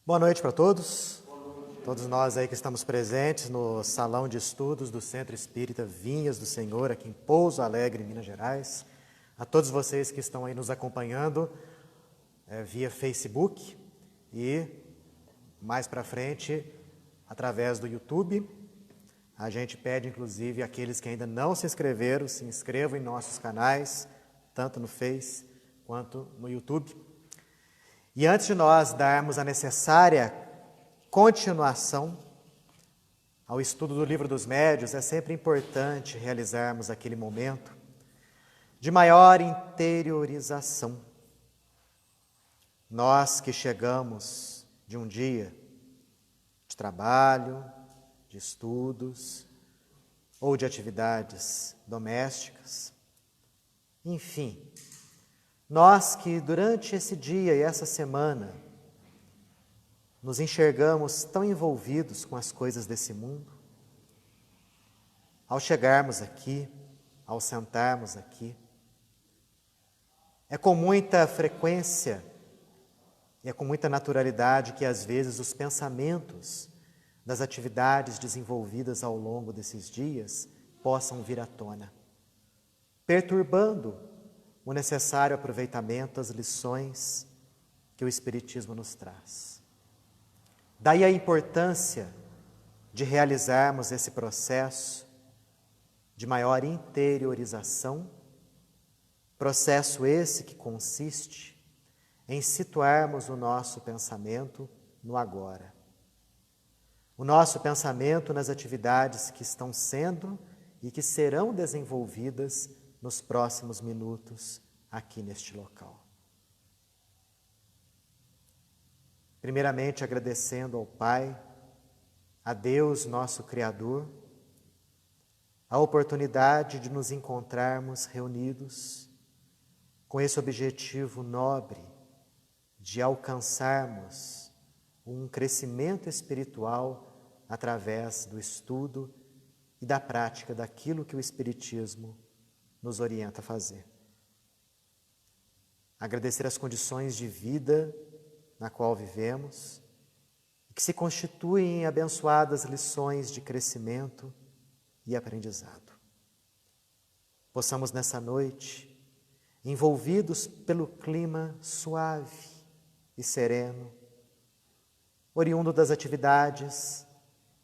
Boa noite para todos. Todos nós aí que estamos presentes no Salão de Estudos do Centro Espírita Vinhas do Senhor, aqui em Pouso Alegre, Minas Gerais. A todos vocês que estão aí nos acompanhando via Facebook e mais para frente através do YouTube. A gente pede, inclusive, àqueles que ainda não se inscreveram, se inscrevam em nossos canais, tanto no Face quanto no YouTube. E antes de nós darmos a necessária continuação ao estudo do Livro dos Médiuns, é sempre importante realizarmos aquele momento de maior interiorização. Nós que chegamos de um dia de trabalho, de estudos ou de atividades domésticas, enfim, nós que durante esse dia e essa semana nos enxergamos tão envolvidos com as coisas desse mundo, ao chegarmos aqui, ao sentarmos aqui, é com muita frequência e é com muita naturalidade que às vezes os pensamentos das atividades desenvolvidas ao longo desses dias possam vir à tona, perturbando o necessário aproveitamento das lições que o Espiritismo nos traz. Daí a importância de realizarmos esse processo de maior interiorização, processo esse que consiste em situarmos o nosso pensamento no agora. O nosso pensamento nas atividades que estão sendo e que serão desenvolvidas nos próximos minutos aqui neste local. Primeiramente agradecendo ao Pai, a Deus nosso Criador, a oportunidade de nos encontrarmos reunidos com esse objetivo nobre de alcançarmos um crescimento espiritual através do estudo e da prática daquilo que o Espiritismo nos orienta a fazer. Agradecer as condições de vida na qual vivemos, que se constituem em abençoadas lições de crescimento e aprendizado. Possamos nessa noite, envolvidos pelo clima suave e sereno, oriundo das atividades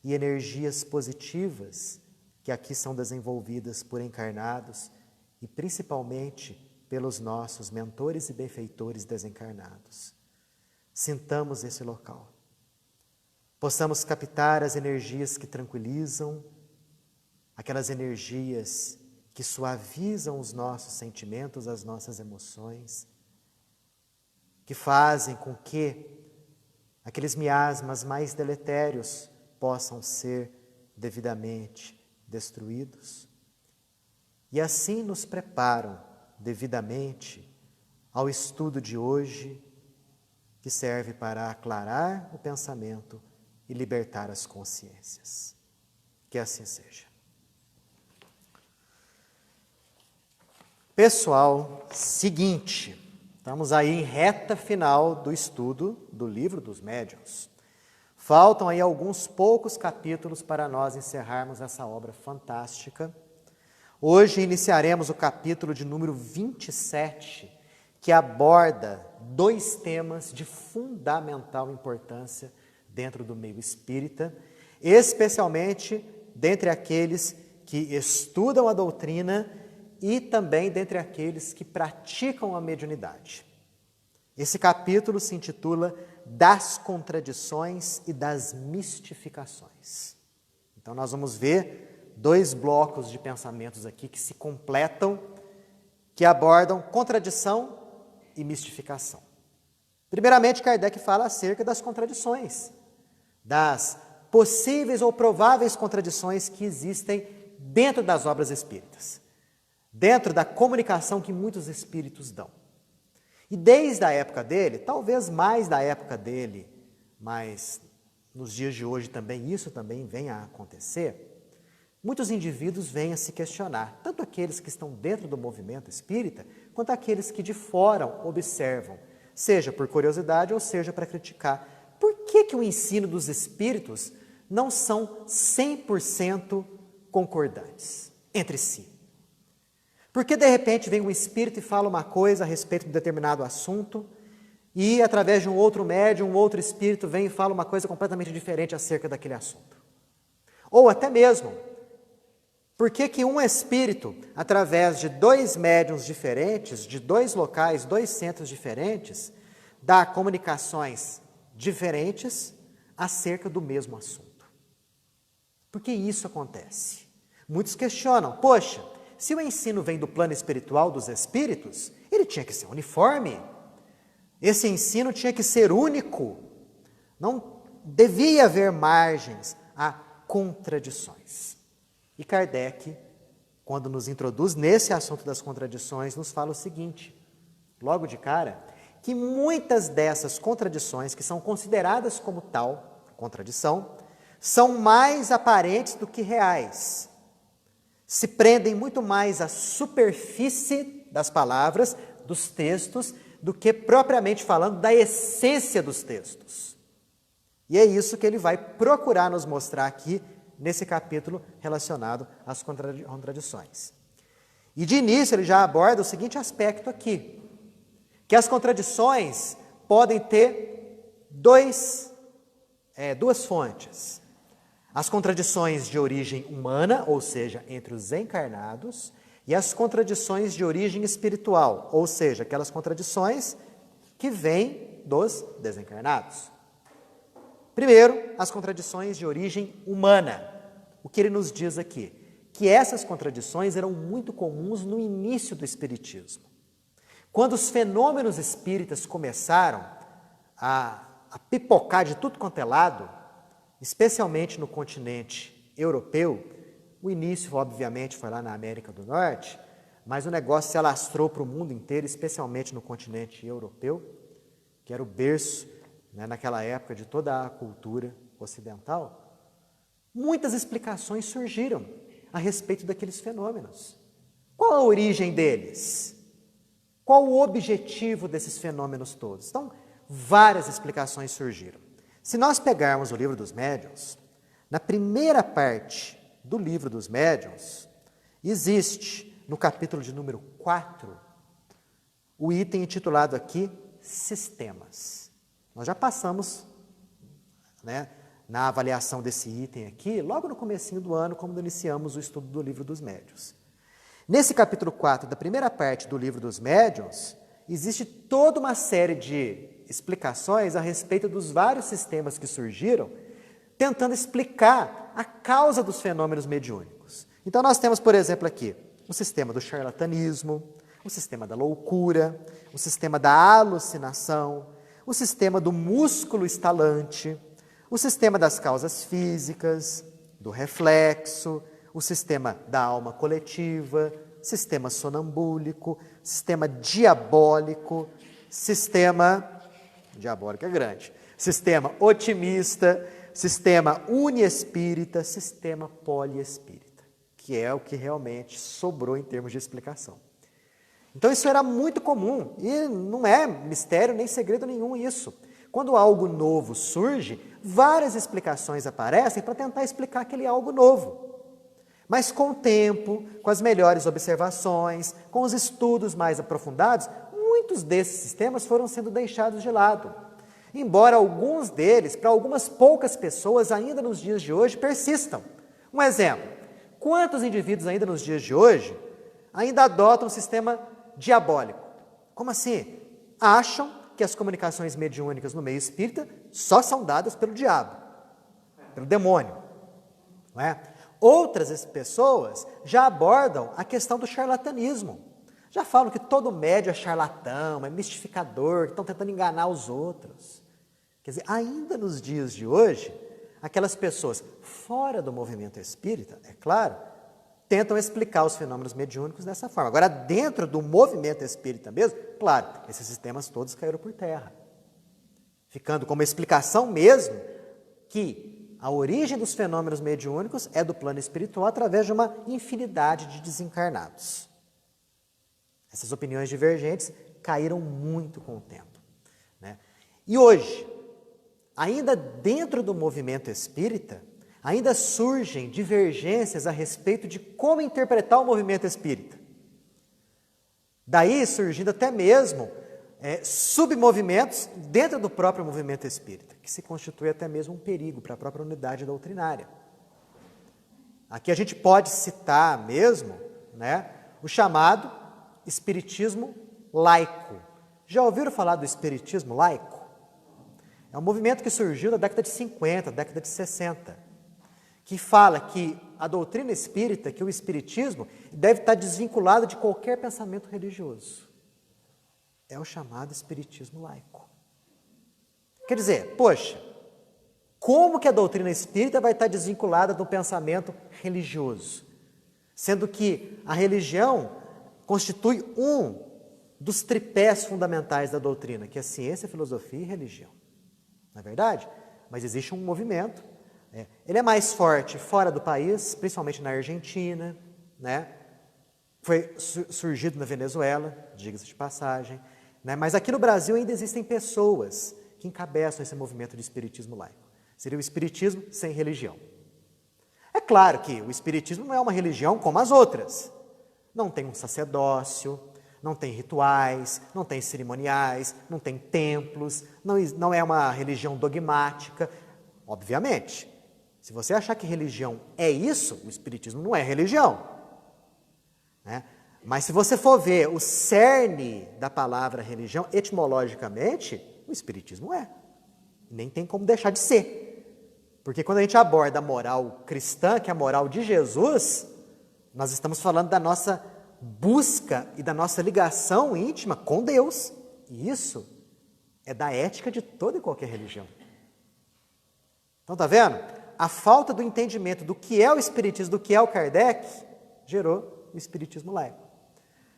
e energias positivas que aqui são desenvolvidas por encarnados e principalmente pelos nossos mentores e benfeitores desencarnados. Sintamos esse local. Possamos captar as energias que tranquilizam, aquelas energias que suavizam os nossos sentimentos, as nossas emoções, que fazem com que aqueles miasmas mais deletérios possam ser devidamente destruídos. E assim nos preparam devidamente ao estudo de hoje, que serve para aclarar o pensamento e libertar as consciências. Que assim seja. Pessoal, seguinte, estamos aí em reta final do estudo do Livro dos Médiuns. Faltam aí alguns poucos capítulos para nós encerrarmos essa obra fantástica. Hoje iniciaremos o capítulo de número 27, que aborda dois temas de fundamental importância dentro do meio espírita, especialmente dentre aqueles que estudam a doutrina e também dentre aqueles que praticam a mediunidade. Esse capítulo se intitula Das Contradições e das Mistificações. Então nós vamos ver dois blocos de pensamentos aqui que se completam, que abordam contradição e mistificação. Primeiramente, Kardec fala acerca das contradições, das possíveis ou prováveis contradições que existem dentro das obras espíritas, dentro da comunicação que muitos espíritos dão. E desde a época dele, talvez mais da época dele, mas nos dias de hoje também isso também vem a acontecer, muitos indivíduos vêm a se questionar, tanto aqueles que estão dentro do movimento espírita, quanto aqueles que de fora observam, seja por curiosidade ou seja para criticar. Por que o ensino dos espíritos não são 100% concordantes entre si? Porque de repente vem um espírito e fala uma coisa a respeito de um determinado assunto, e através de um outro médium, um outro espírito vem e fala uma coisa completamente diferente acerca daquele assunto. Ou até mesmo, por que um espírito, através de dois médiuns diferentes, de dois locais, dois centros diferentes, dá comunicações diferentes acerca do mesmo assunto? Por que isso acontece? Muitos questionam, poxa, se o ensino vem do plano espiritual dos espíritos, ele tinha que ser uniforme. Esse ensino tinha que ser único. Não devia haver margens a contradições. E Kardec, quando nos introduz nesse assunto das contradições, nos fala o seguinte, logo de cara, que muitas dessas contradições, que são consideradas como tal, contradição, são mais aparentes do que reais. Se prendem muito mais à superfície das palavras, dos textos, do que propriamente falando da essência dos textos. E é isso que ele vai procurar nos mostrar aqui, nesse capítulo relacionado às contradições. E de início ele já aborda o seguinte aspecto aqui, que as contradições podem ter duas fontes. As contradições de origem humana, ou seja, entre os encarnados, e as contradições de origem espiritual, ou seja, aquelas contradições que vêm dos desencarnados. Primeiro, as contradições de origem humana. O que ele nos diz aqui? Que essas contradições eram muito comuns no início do espiritismo. Quando os fenômenos espíritas começaram a pipocar de tudo quanto é lado, especialmente no continente europeu, o início, obviamente, foi lá na América do Norte, mas o negócio se alastrou para o mundo inteiro, especialmente no continente europeu, que era o berço, naquela época, de toda a cultura ocidental. Muitas explicações surgiram a respeito daqueles fenômenos. Qual a origem deles? Qual o objetivo desses fenômenos todos? Então, várias explicações surgiram. Se nós pegarmos o Livro dos Médiuns, na primeira parte do Livro dos Médiuns, existe, no capítulo de número 4, o item intitulado aqui, Sistemas. Nós já passamos, na avaliação desse item aqui, logo no comecinho do ano, quando iniciamos o estudo do Livro dos Médiuns. Nesse capítulo 4, da primeira parte do Livro dos Médiuns, existe toda uma série de explicações a respeito dos vários sistemas que surgiram, tentando explicar a causa dos fenômenos mediúnicos. Então nós temos, por exemplo, aqui, o sistema do charlatanismo, o sistema da loucura, o sistema da alucinação, o sistema do músculo estalante, o sistema das causas físicas, do reflexo, o sistema da alma coletiva, sistema sonambúlico, sistema diabólico, sistema diabólico é grande, sistema otimista, sistema uniespírita, sistema poliespírita, que é o que realmente sobrou em termos de explicação. Então isso era muito comum, e não é mistério nem segredo nenhum isso. Quando algo novo surge, várias explicações aparecem para tentar explicar aquele algo novo. Mas com o tempo, com as melhores observações, com os estudos mais aprofundados, muitos desses sistemas foram sendo deixados de lado. Embora alguns deles, para algumas poucas pessoas, ainda nos dias de hoje, persistam. Um exemplo, quantos indivíduos ainda nos dias de hoje ainda adotam o sistema diabólico? Como assim? Acham que as comunicações mediúnicas no meio espírita só são dadas pelo diabo, pelo demônio, não é? Outras pessoas já abordam a questão do charlatanismo. Já falam que todo médium é charlatão, é mistificador, que estão tentando enganar os outros. Quer dizer, ainda nos dias de hoje, aquelas pessoas fora do movimento espírita, é claro, tentam explicar os fenômenos mediúnicos dessa forma. Agora, dentro do movimento espírita mesmo, claro, esses sistemas todos caíram por terra. Ficando como explicação mesmo que a origem dos fenômenos mediúnicos é do plano espiritual através de uma infinidade de desencarnados. Essas opiniões divergentes caíram muito com o tempo. E hoje, ainda dentro do movimento espírita, ainda surgem divergências a respeito de como interpretar o movimento espírita. Daí surgindo até mesmo submovimentos dentro do próprio movimento espírita, que se constitui até mesmo um perigo para a própria unidade doutrinária. Aqui a gente pode citar mesmo, né, o chamado espiritismo laico. Já ouviram falar do espiritismo laico? É um movimento que surgiu na década de 50, década de 60, que fala que a doutrina espírita, que o espiritismo, deve estar desvinculado de qualquer pensamento religioso. É o chamado espiritismo laico. Quer dizer, poxa, como que a doutrina espírita vai estar desvinculada do pensamento religioso? Sendo que a religião constitui um dos tripés fundamentais da doutrina, que é ciência, filosofia e religião. Não é verdade? Mas existe um movimento, ele é mais forte fora do país, principalmente na Argentina, né? Foi surgido na Venezuela, diga-se de passagem, né? Mas aqui no Brasil ainda existem pessoas que encabeçam esse movimento de espiritismo laico. Seria o espiritismo sem religião. É claro que o espiritismo não é uma religião como as outras. Não tem um sacerdócio, não tem rituais, não tem cerimoniais, não tem templos, não é uma religião dogmática. Obviamente, se você achar que religião é isso, o espiritismo não é religião, né? Mas se você for ver o cerne da palavra religião, etimologicamente, o espiritismo é. Nem tem como deixar de ser. Porque quando a gente aborda a moral cristã, que é a moral de Jesus, nós estamos falando da nossa busca e da nossa ligação íntima com Deus. E isso é da ética de toda e qualquer religião. Então, tá vendo? A falta do entendimento do que é o espiritismo, do que é o Kardec, gerou o espiritismo laico.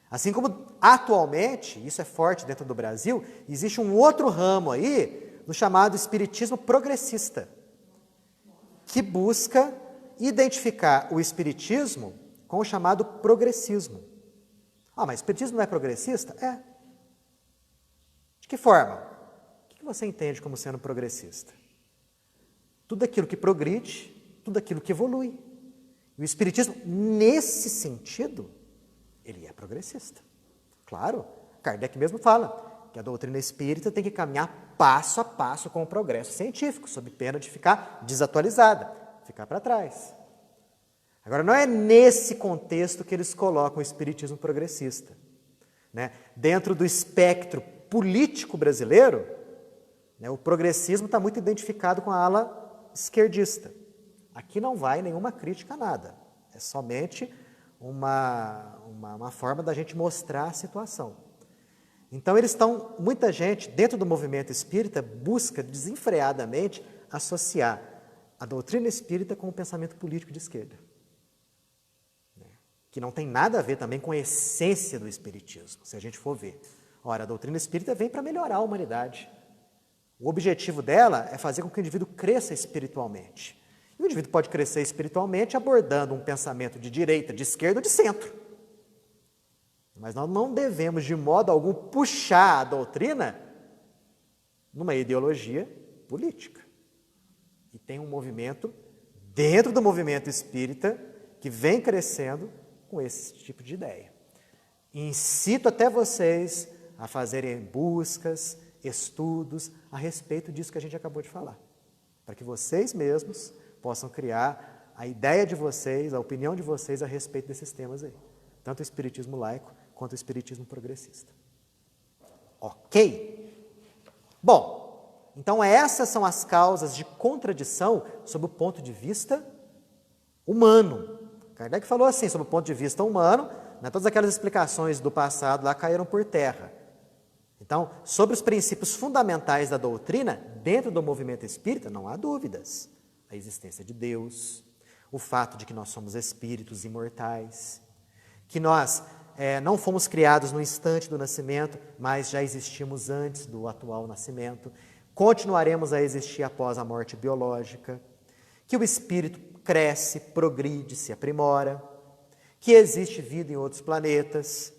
Assim como, atualmente, isso é forte dentro do Brasil, existe um outro ramo aí, no chamado espiritismo progressista, que busca identificar o espiritismo com o chamado progressismo. Ah, mas o espiritismo não é progressista? É. De que forma? O que você entende como sendo progressista? Tudo aquilo que progride, tudo aquilo que evolui. E o espiritismo, nesse sentido, ele é progressista. Claro, Kardec mesmo fala que a doutrina espírita tem que caminhar passo a passo com o progresso científico, sob pena de ficar desatualizada, ficar para trás. Agora, não é nesse contexto que eles colocam o espiritismo progressista, né? Dentro do espectro político brasileiro, né, o progressismo está muito identificado com a ala esquerdista. Aqui não vai nenhuma crítica a nada, é somente uma forma da gente mostrar a situação. Então, muita gente, dentro do movimento espírita, busca desenfreadamente associar a doutrina espírita com o pensamento político de esquerda, né? Que não tem nada a ver também com a essência do espiritismo, se a gente for ver. Ora, a doutrina espírita vem para melhorar a humanidade. O objetivo dela é fazer com que o indivíduo cresça espiritualmente. E o indivíduo pode crescer espiritualmente abordando um pensamento de direita, de esquerda ou de centro. Mas nós não devemos, de modo algum, puxar a doutrina numa ideologia política. E tem um movimento, dentro do movimento espírita, que vem crescendo com esse tipo de ideia. E incito até vocês a fazerem buscas, estudos a respeito disso que a gente acabou de falar. Para que vocês mesmos possam criar a ideia de vocês, a opinião de vocês a respeito desses temas aí. Tanto o espiritismo laico quanto o espiritismo progressista. Ok? Bom, então essas são as causas de contradição sob o ponto de vista humano. Kardec falou assim, sob o ponto de vista humano, né, todas aquelas explicações do passado lá caíram por terra. Então, sobre os princípios fundamentais da doutrina, dentro do movimento espírita, não há dúvidas. A existência de Deus, o fato de que nós somos espíritos imortais, que nós não fomos criados no instante do nascimento, mas já existimos antes do atual nascimento, continuaremos a existir após a morte biológica, que o espírito cresce, progride, se aprimora, que existe vida em outros planetas,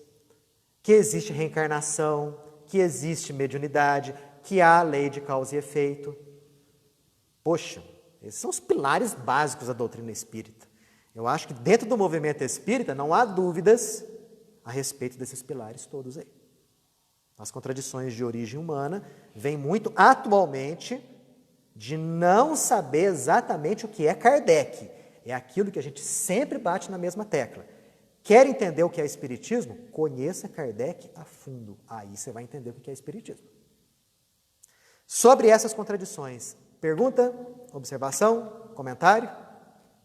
que existe reencarnação, que existe mediunidade, que há lei de causa e efeito. Poxa, esses são os pilares básicos da doutrina espírita. Eu acho que dentro do movimento espírita não há dúvidas a respeito desses pilares todos aí. As contradições de origem humana vêm muito atualmente de não saber exatamente o que é Kardec. É aquilo que a gente sempre bate na mesma tecla. Quer entender o que é espiritismo? Conheça Kardec a fundo. Aí você vai entender o que é espiritismo. Sobre essas contradições, pergunta, observação, comentário?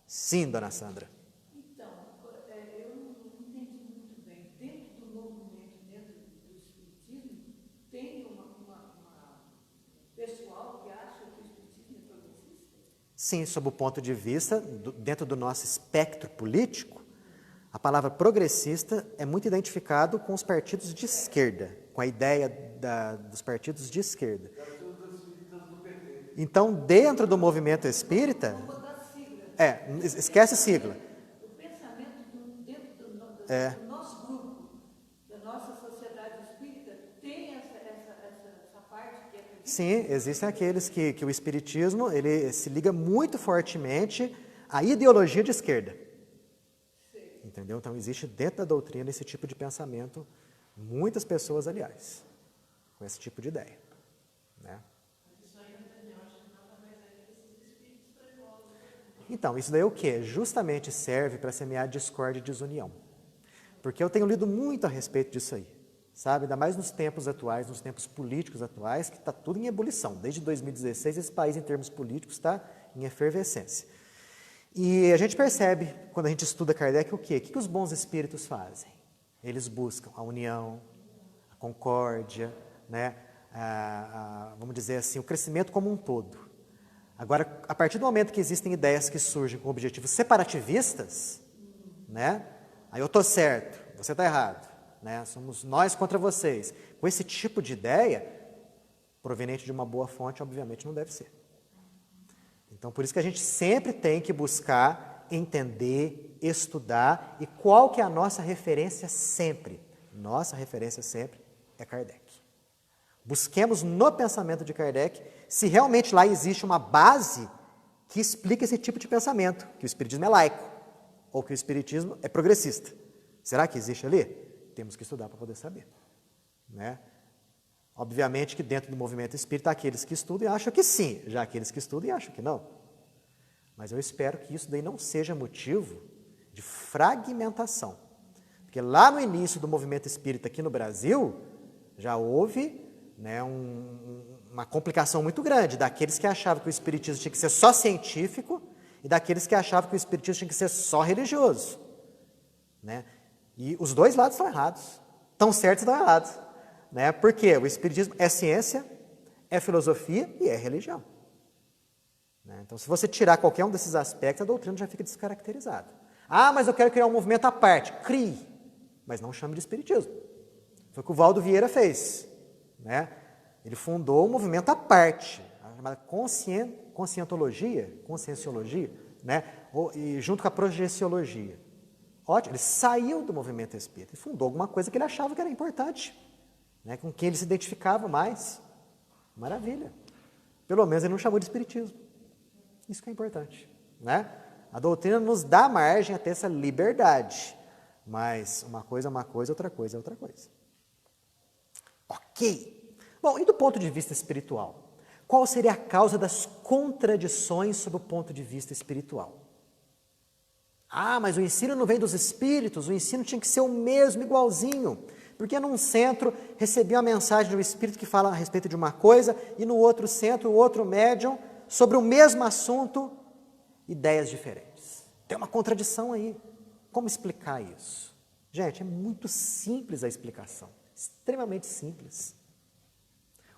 Sim, dona Sandra. Então, eu não entendi muito bem. Dentro do movimento, dentro do espiritismo, tem uma pessoal que acha que o espiritismo é progressista? Sim, sob o ponto de vista, dentro do nosso espectro político, a palavra progressista é muito identificado com os partidos de esquerda, com a ideia dos partidos de esquerda. Então, dentro do movimento espírita... esquece sigla. O pensamento dentro do nosso grupo, da nossa sociedade espírita, tem essa parte que é... Sim, existem aqueles que o espiritismo ele se liga muito fortemente à ideologia de esquerda. Entendeu? Então, existe dentro da doutrina esse tipo de pensamento, muitas pessoas, aliás, com esse tipo de ideia. Né? Então, isso daí é o quê? Justamente serve para semear discórdia e desunião. Porque eu tenho lido muito a respeito disso aí, sabe? Ainda mais nos tempos atuais, nos tempos políticos atuais, que está tudo em ebulição. Desde 2016, esse país, em termos políticos, está em efervescência. E a gente percebe, quando a gente estuda Kardec, o quê? O que os bons espíritos fazem? Eles buscam a união, a concórdia, né? Vamos dizer assim, o crescimento como um todo. Agora, a partir do momento que existem ideias que surgem com objetivos separativistas, né? Aí eu estou certo, você está errado, né? Somos nós contra vocês. Com esse tipo de ideia, proveniente de uma boa fonte, obviamente não deve ser. Então, por isso que a gente sempre tem que buscar entender, estudar, e qual que é a nossa referência sempre? Nossa referência sempre é Kardec. Busquemos no pensamento de Kardec se realmente lá existe uma base que explica esse tipo de pensamento, que o espiritismo é laico, ou que o espiritismo é progressista. Será que existe ali? Temos que estudar para poder saber. Né? Obviamente que dentro do movimento espírita há aqueles que estudam e acham que sim, já há aqueles que estudam e acham que não. Mas eu espero que isso daí não seja motivo de fragmentação. Porque lá no início do movimento espírita aqui no Brasil, já houve, né, uma complicação muito grande daqueles que achavam que o espiritismo tinha que ser só científico e daqueles que achavam que o espiritismo tinha que ser só religioso. Né? E os dois lados estão errados. Estão certos e estão errados. Né? Porque o espiritismo é ciência, é filosofia e é religião. Né? Então, se você tirar qualquer um desses aspectos, a doutrina já fica descaracterizada. Ah, mas eu quero criar um movimento à parte. Crie, mas não chame de espiritismo. Foi o que o Valdo Vieira fez. Né? Ele fundou um movimento à parte, chamada conscienciologia, né? E junto com a projeciologia. Ótimo, ele saiu do movimento espírita e fundou alguma coisa que ele achava que era importante, né? Com quem ele se identificava mais. Maravilha. Pelo menos ele não chamou de espiritismo. Isso que é importante. Né? A doutrina nos dá margem a ter essa liberdade, mas uma coisa é uma coisa, outra coisa é outra coisa. Ok. Bom, e do ponto de vista espiritual? Qual seria a causa das contradições sob o ponto de vista espiritual? Ah, mas o ensino não vem dos espíritos, o ensino tinha que ser o mesmo, igualzinho. Porque num centro recebia uma mensagem do espírito que fala a respeito de uma coisa, e no outro centro, o outro médium, sobre o mesmo assunto, ideias diferentes. Tem uma contradição aí. Como explicar isso? Gente, é muito simples a explicação. Extremamente simples.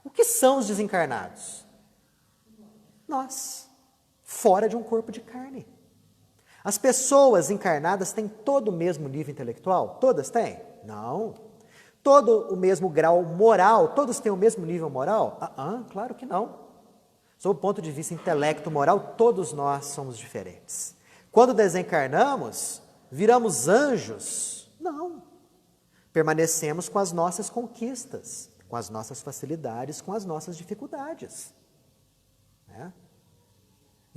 O que são os desencarnados? Nós, fora de um corpo de carne. As pessoas encarnadas têm todo o mesmo nível intelectual? Todas têm? Não. Todo o mesmo grau moral? Todos têm o mesmo nível moral? Claro que não. Sob o ponto de vista intelecto-moral, todos nós somos diferentes. Quando desencarnamos, viramos anjos? Não. Permanecemos com as nossas conquistas, com as nossas facilidades, com as nossas dificuldades. Né?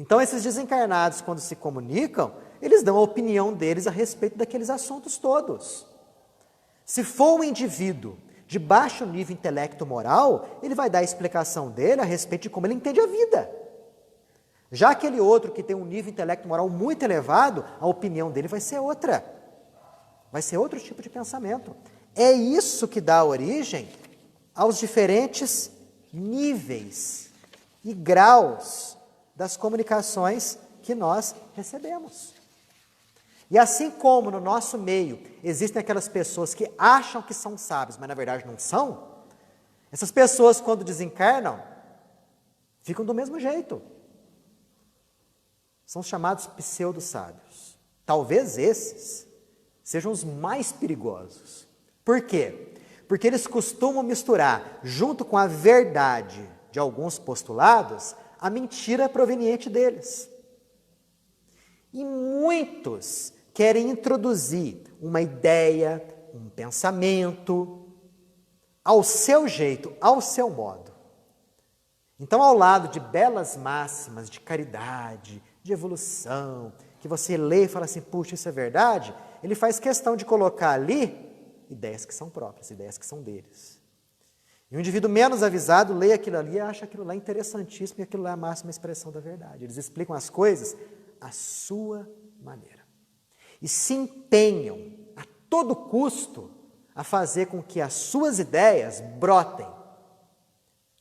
Então, esses desencarnados, quando se comunicam, eles dão a opinião deles a respeito daqueles assuntos todos. Se for um indivíduo de baixo nível intelecto-moral, ele vai dar a explicação dele a respeito de como ele entende a vida. Já aquele outro que tem um nível intelecto-moral muito elevado, a opinião dele vai ser outra. Vai ser outro tipo de pensamento. É isso que dá origem aos diferentes níveis e graus das comunicações que nós recebemos. E assim como no nosso meio existem aquelas pessoas que acham que são sábios, mas na verdade não são, essas pessoas, quando desencarnam, ficam do mesmo jeito. São chamados pseudo-sábios. Talvez esses sejam os mais perigosos. Por quê? Porque eles costumam misturar, junto com a verdade de alguns postulados, a mentira proveniente deles. E muitos querem introduzir uma ideia, um pensamento, ao seu jeito, ao seu modo. Então, ao lado de belas máximas de caridade, de evolução, que você lê e fala assim, puxa, isso é verdade, ele faz questão de colocar ali ideias que são próprias, ideias que são deles. E o indivíduo menos avisado lê aquilo ali e acha aquilo lá interessantíssimo e aquilo lá é a máxima expressão da verdade. Eles explicam as coisas à sua maneira. E se empenham a todo custo a fazer com que as suas ideias brotem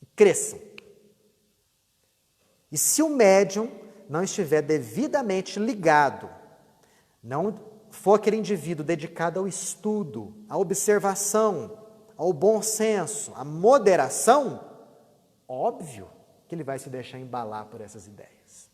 e cresçam. E se o médium não estiver devidamente ligado, não for aquele indivíduo dedicado ao estudo, à observação, ao bom senso, à moderação, óbvio que ele vai se deixar embalar por essas ideias.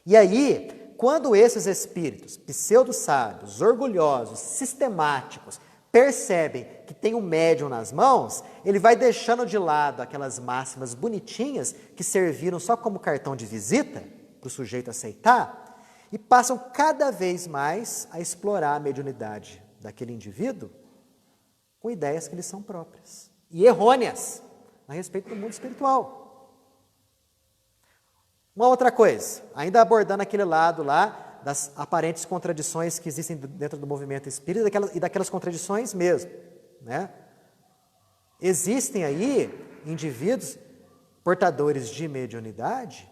E aí, quando esses espíritos pseudo-sábios, orgulhosos, sistemáticos, percebem que tem um médium nas mãos, ele vai deixando de lado aquelas máximas bonitinhas que serviram só como cartão de visita para o sujeito aceitar e passam cada vez mais a explorar a mediunidade daquele indivíduo com ideias que lhes são próprias e errôneas a respeito do mundo espiritual. Uma outra coisa, ainda abordando aquele lado lá das aparentes contradições que existem dentro do movimento espírita e daquelas contradições mesmo, né? Existem aí indivíduos portadores de mediunidade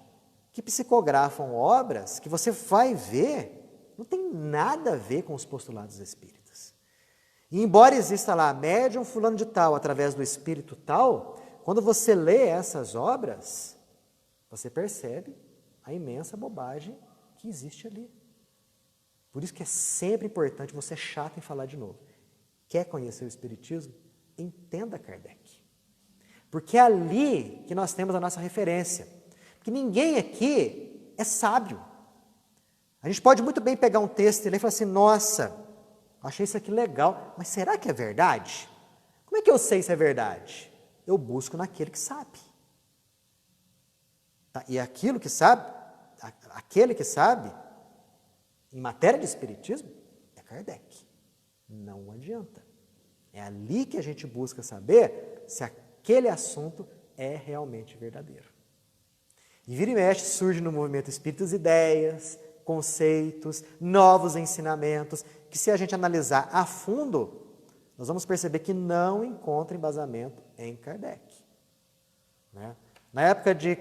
que psicografam obras que você vai ver, não tem nada a ver com os postulados espíritas. E embora exista lá médium fulano de tal, através do espírito tal, quando você lê essas obras, você percebe a imensa bobagem que existe ali. Por isso que é sempre importante, você é chato em falar de novo. Quer conhecer o Espiritismo? Entenda Kardec. Porque é ali que nós temos a nossa referência. Porque ninguém aqui é sábio. A gente pode muito bem pegar um texto e ler e falar assim, nossa, achei isso aqui legal, mas será que é verdade? Como é que eu sei se é verdade? Eu busco naquele que sabe. Tá? E aquele que sabe, em matéria de espiritismo, é Kardec. Não adianta. É ali que a gente busca saber se aquele assunto é realmente verdadeiro. E vira e mexe surge no movimento espírita ideias, conceitos, novos ensinamentos, que se a gente analisar a fundo, nós vamos perceber que não encontra embasamento em Kardec. Né? Na época de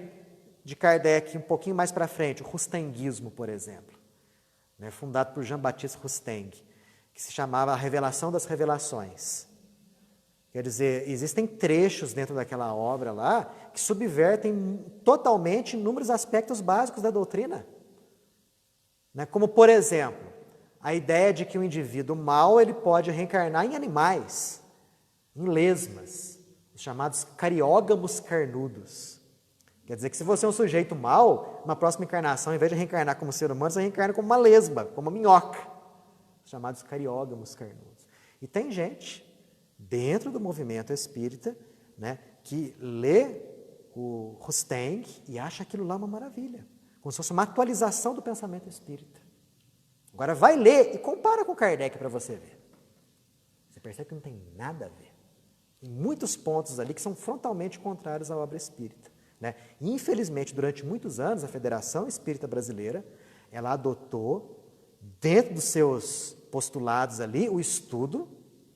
Kardec, um pouquinho mais para frente, o rustenguismo, por exemplo, né, fundado por Jean-Baptiste Rusteng, que se chamava A Revelação das Revelações. Quer dizer, existem trechos dentro daquela obra lá que subvertem totalmente inúmeros aspectos básicos da doutrina. Né? Como, por exemplo, a ideia de que o indivíduo mau ele pode reencarnar em animais, em lesmas, os chamados cariógamos carnudos. Quer dizer que se você é um sujeito mau, na próxima encarnação, em vez de reencarnar como ser humano, você reencarna como uma lesma, como uma minhoca, os chamados cariógamos carnudos. E tem gente dentro do movimento espírita, né, que lê o Rusteng e acha aquilo lá uma maravilha, como se fosse uma atualização do pensamento espírita. Agora vai ler e compara com Kardec para você ver. Você percebe que não tem nada a ver. Tem muitos pontos ali que são frontalmente contrários à obra espírita. né? Infelizmente, durante muitos anos, a Federação Espírita Brasileira, ela adotou, dentro dos seus postulados ali, o estudo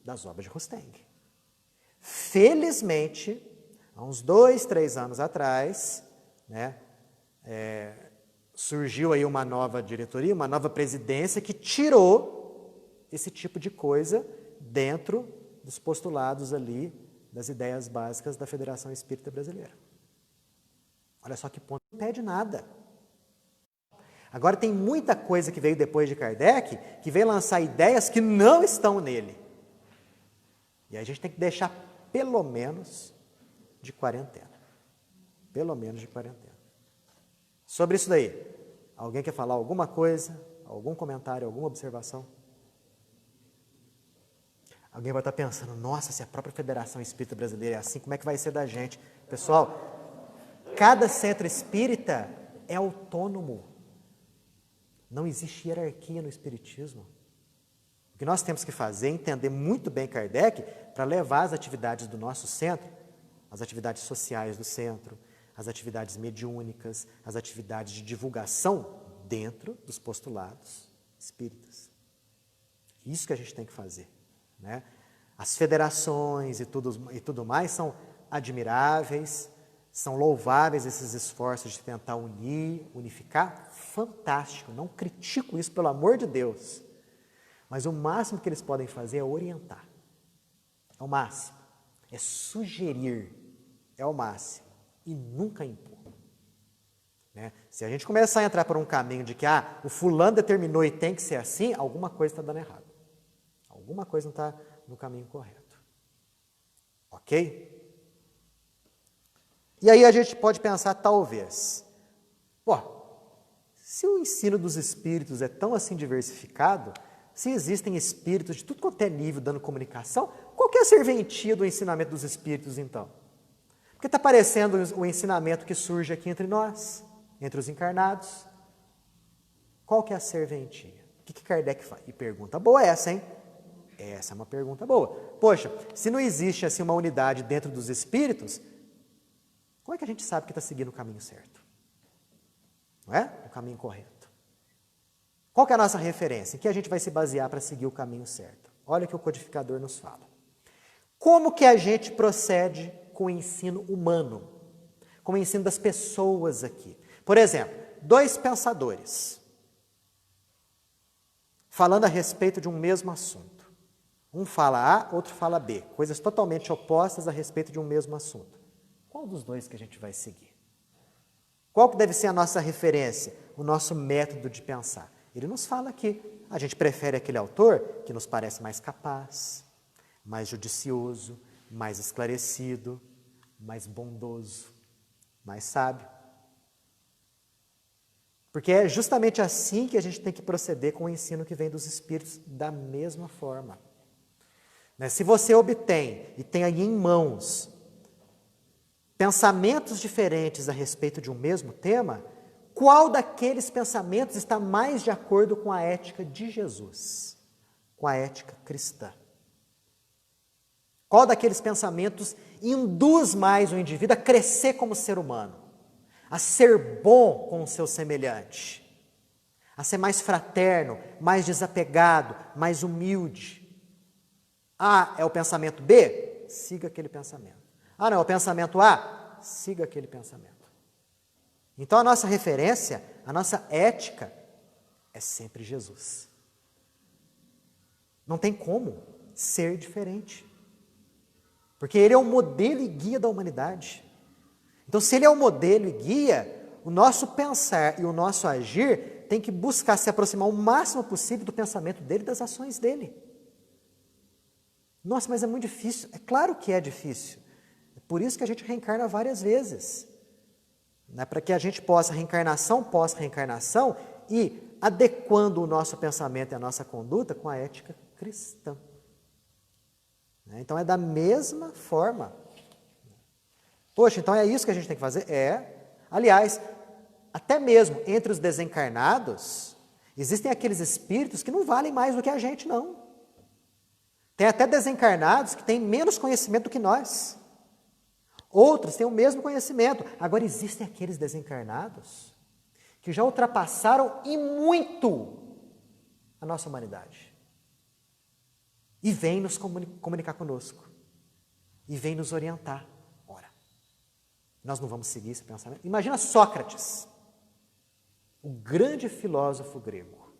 das obras de Rosteng. Felizmente, há uns 2, 3 anos atrás, né, surgiu aí uma nova diretoria, uma nova presidência que tirou esse tipo de coisa dentro dos postulados ali, das ideias básicas da Federação Espírita Brasileira. Olha só que ponto, não pede nada. Agora tem muita coisa que veio depois de Kardec, que veio lançar ideias que não estão nele. E aí a gente tem que deixar pelo menos de quarentena. Pelo menos de quarentena. Sobre isso daí, alguém quer falar alguma coisa, algum comentário, alguma observação? Alguém vai estar pensando, nossa, se a própria Federação Espírita Brasileira é assim, como é que vai ser da gente? Pessoal, cada centro espírita é autônomo. Não existe hierarquia no espiritismo. O que nós temos que fazer é entender muito bem Kardec para levar as atividades do nosso centro, as atividades sociais do centro, as atividades mediúnicas, as atividades de divulgação dentro dos postulados espíritas. Isso que a gente tem que fazer, né? As federações e tudo mais são admiráveis, são louváveis esses esforços de tentar unir, unificar, fantástico, não critico isso, pelo amor de Deus. Mas o máximo que eles podem fazer é orientar. É o máximo. É sugerir. É o máximo. E nunca impor. Né? Se a gente começar a entrar por um caminho de que o fulano determinou e tem que ser assim, alguma coisa está dando errado. Alguma coisa não está no caminho correto. Ok? E aí a gente pode pensar, talvez, se o ensino dos espíritos é tão assim diversificado, se existem espíritos de tudo quanto é nível dando comunicação, qual que é a serventia do ensinamento dos espíritos, então? Porque está parecendo o ensinamento que surge aqui entre nós, entre os encarnados. Qual que é a serventia? O que Kardec faz? E pergunta boa essa, hein? Essa é uma pergunta boa. Poxa, se não existe assim uma unidade dentro dos espíritos, como é que a gente sabe que está seguindo o caminho certo? Não é? O caminho correto. Qual que é a nossa referência? Em que a gente vai se basear para seguir o caminho certo? Olha o que o codificador nos fala. Como que a gente procede com o ensino humano? Com o ensino das pessoas aqui? Por exemplo, 2 pensadores falando a respeito de um mesmo assunto. Um fala A, outro fala B. Coisas totalmente opostas a respeito de um mesmo assunto. Qual dos dois que a gente vai seguir? Qual que deve ser a nossa referência, o nosso método de pensar? Ele nos fala aqui, a gente prefere aquele autor que nos parece mais capaz, mais judicioso, mais esclarecido, mais bondoso, mais sábio. Porque é justamente assim que a gente tem que proceder com o ensino que vem dos espíritos, da mesma forma. Se você obtém e tem aí em mãos pensamentos diferentes a respeito de um mesmo tema, qual daqueles pensamentos está mais de acordo com a ética de Jesus, com a ética cristã? Qual daqueles pensamentos induz mais o indivíduo a crescer como ser humano, a ser bom com o seu semelhante, a ser mais fraterno, mais desapegado, mais humilde? A é o pensamento B? Siga aquele pensamento. Não, é o pensamento A? Siga aquele pensamento. Então a nossa referência, a nossa ética é sempre Jesus. Não tem como ser diferente. Porque ele é o modelo e guia da humanidade. Então se ele é o modelo e guia, o nosso pensar e o nosso agir tem que buscar se aproximar o máximo possível do pensamento dele e das ações dele. Nossa, mas é muito difícil. É claro que é difícil. É por isso que a gente reencarna várias vezes. Para que a gente possa, reencarnação pós reencarnação, e adequando o nosso pensamento e a nossa conduta com a ética cristã. Então é da mesma forma. Poxa, então é isso que a gente tem que fazer? Aliás, até mesmo entre os desencarnados, existem aqueles espíritos que não valem mais do que a gente, não. Tem até desencarnados que têm menos conhecimento do que nós. Outros têm o mesmo conhecimento. Agora, existem aqueles desencarnados que já ultrapassaram e muito a nossa humanidade. E vêm nos comunicar conosco. E vêm nos orientar. Ora, nós não vamos seguir esse pensamento? Imagina Sócrates, o grande filósofo grego.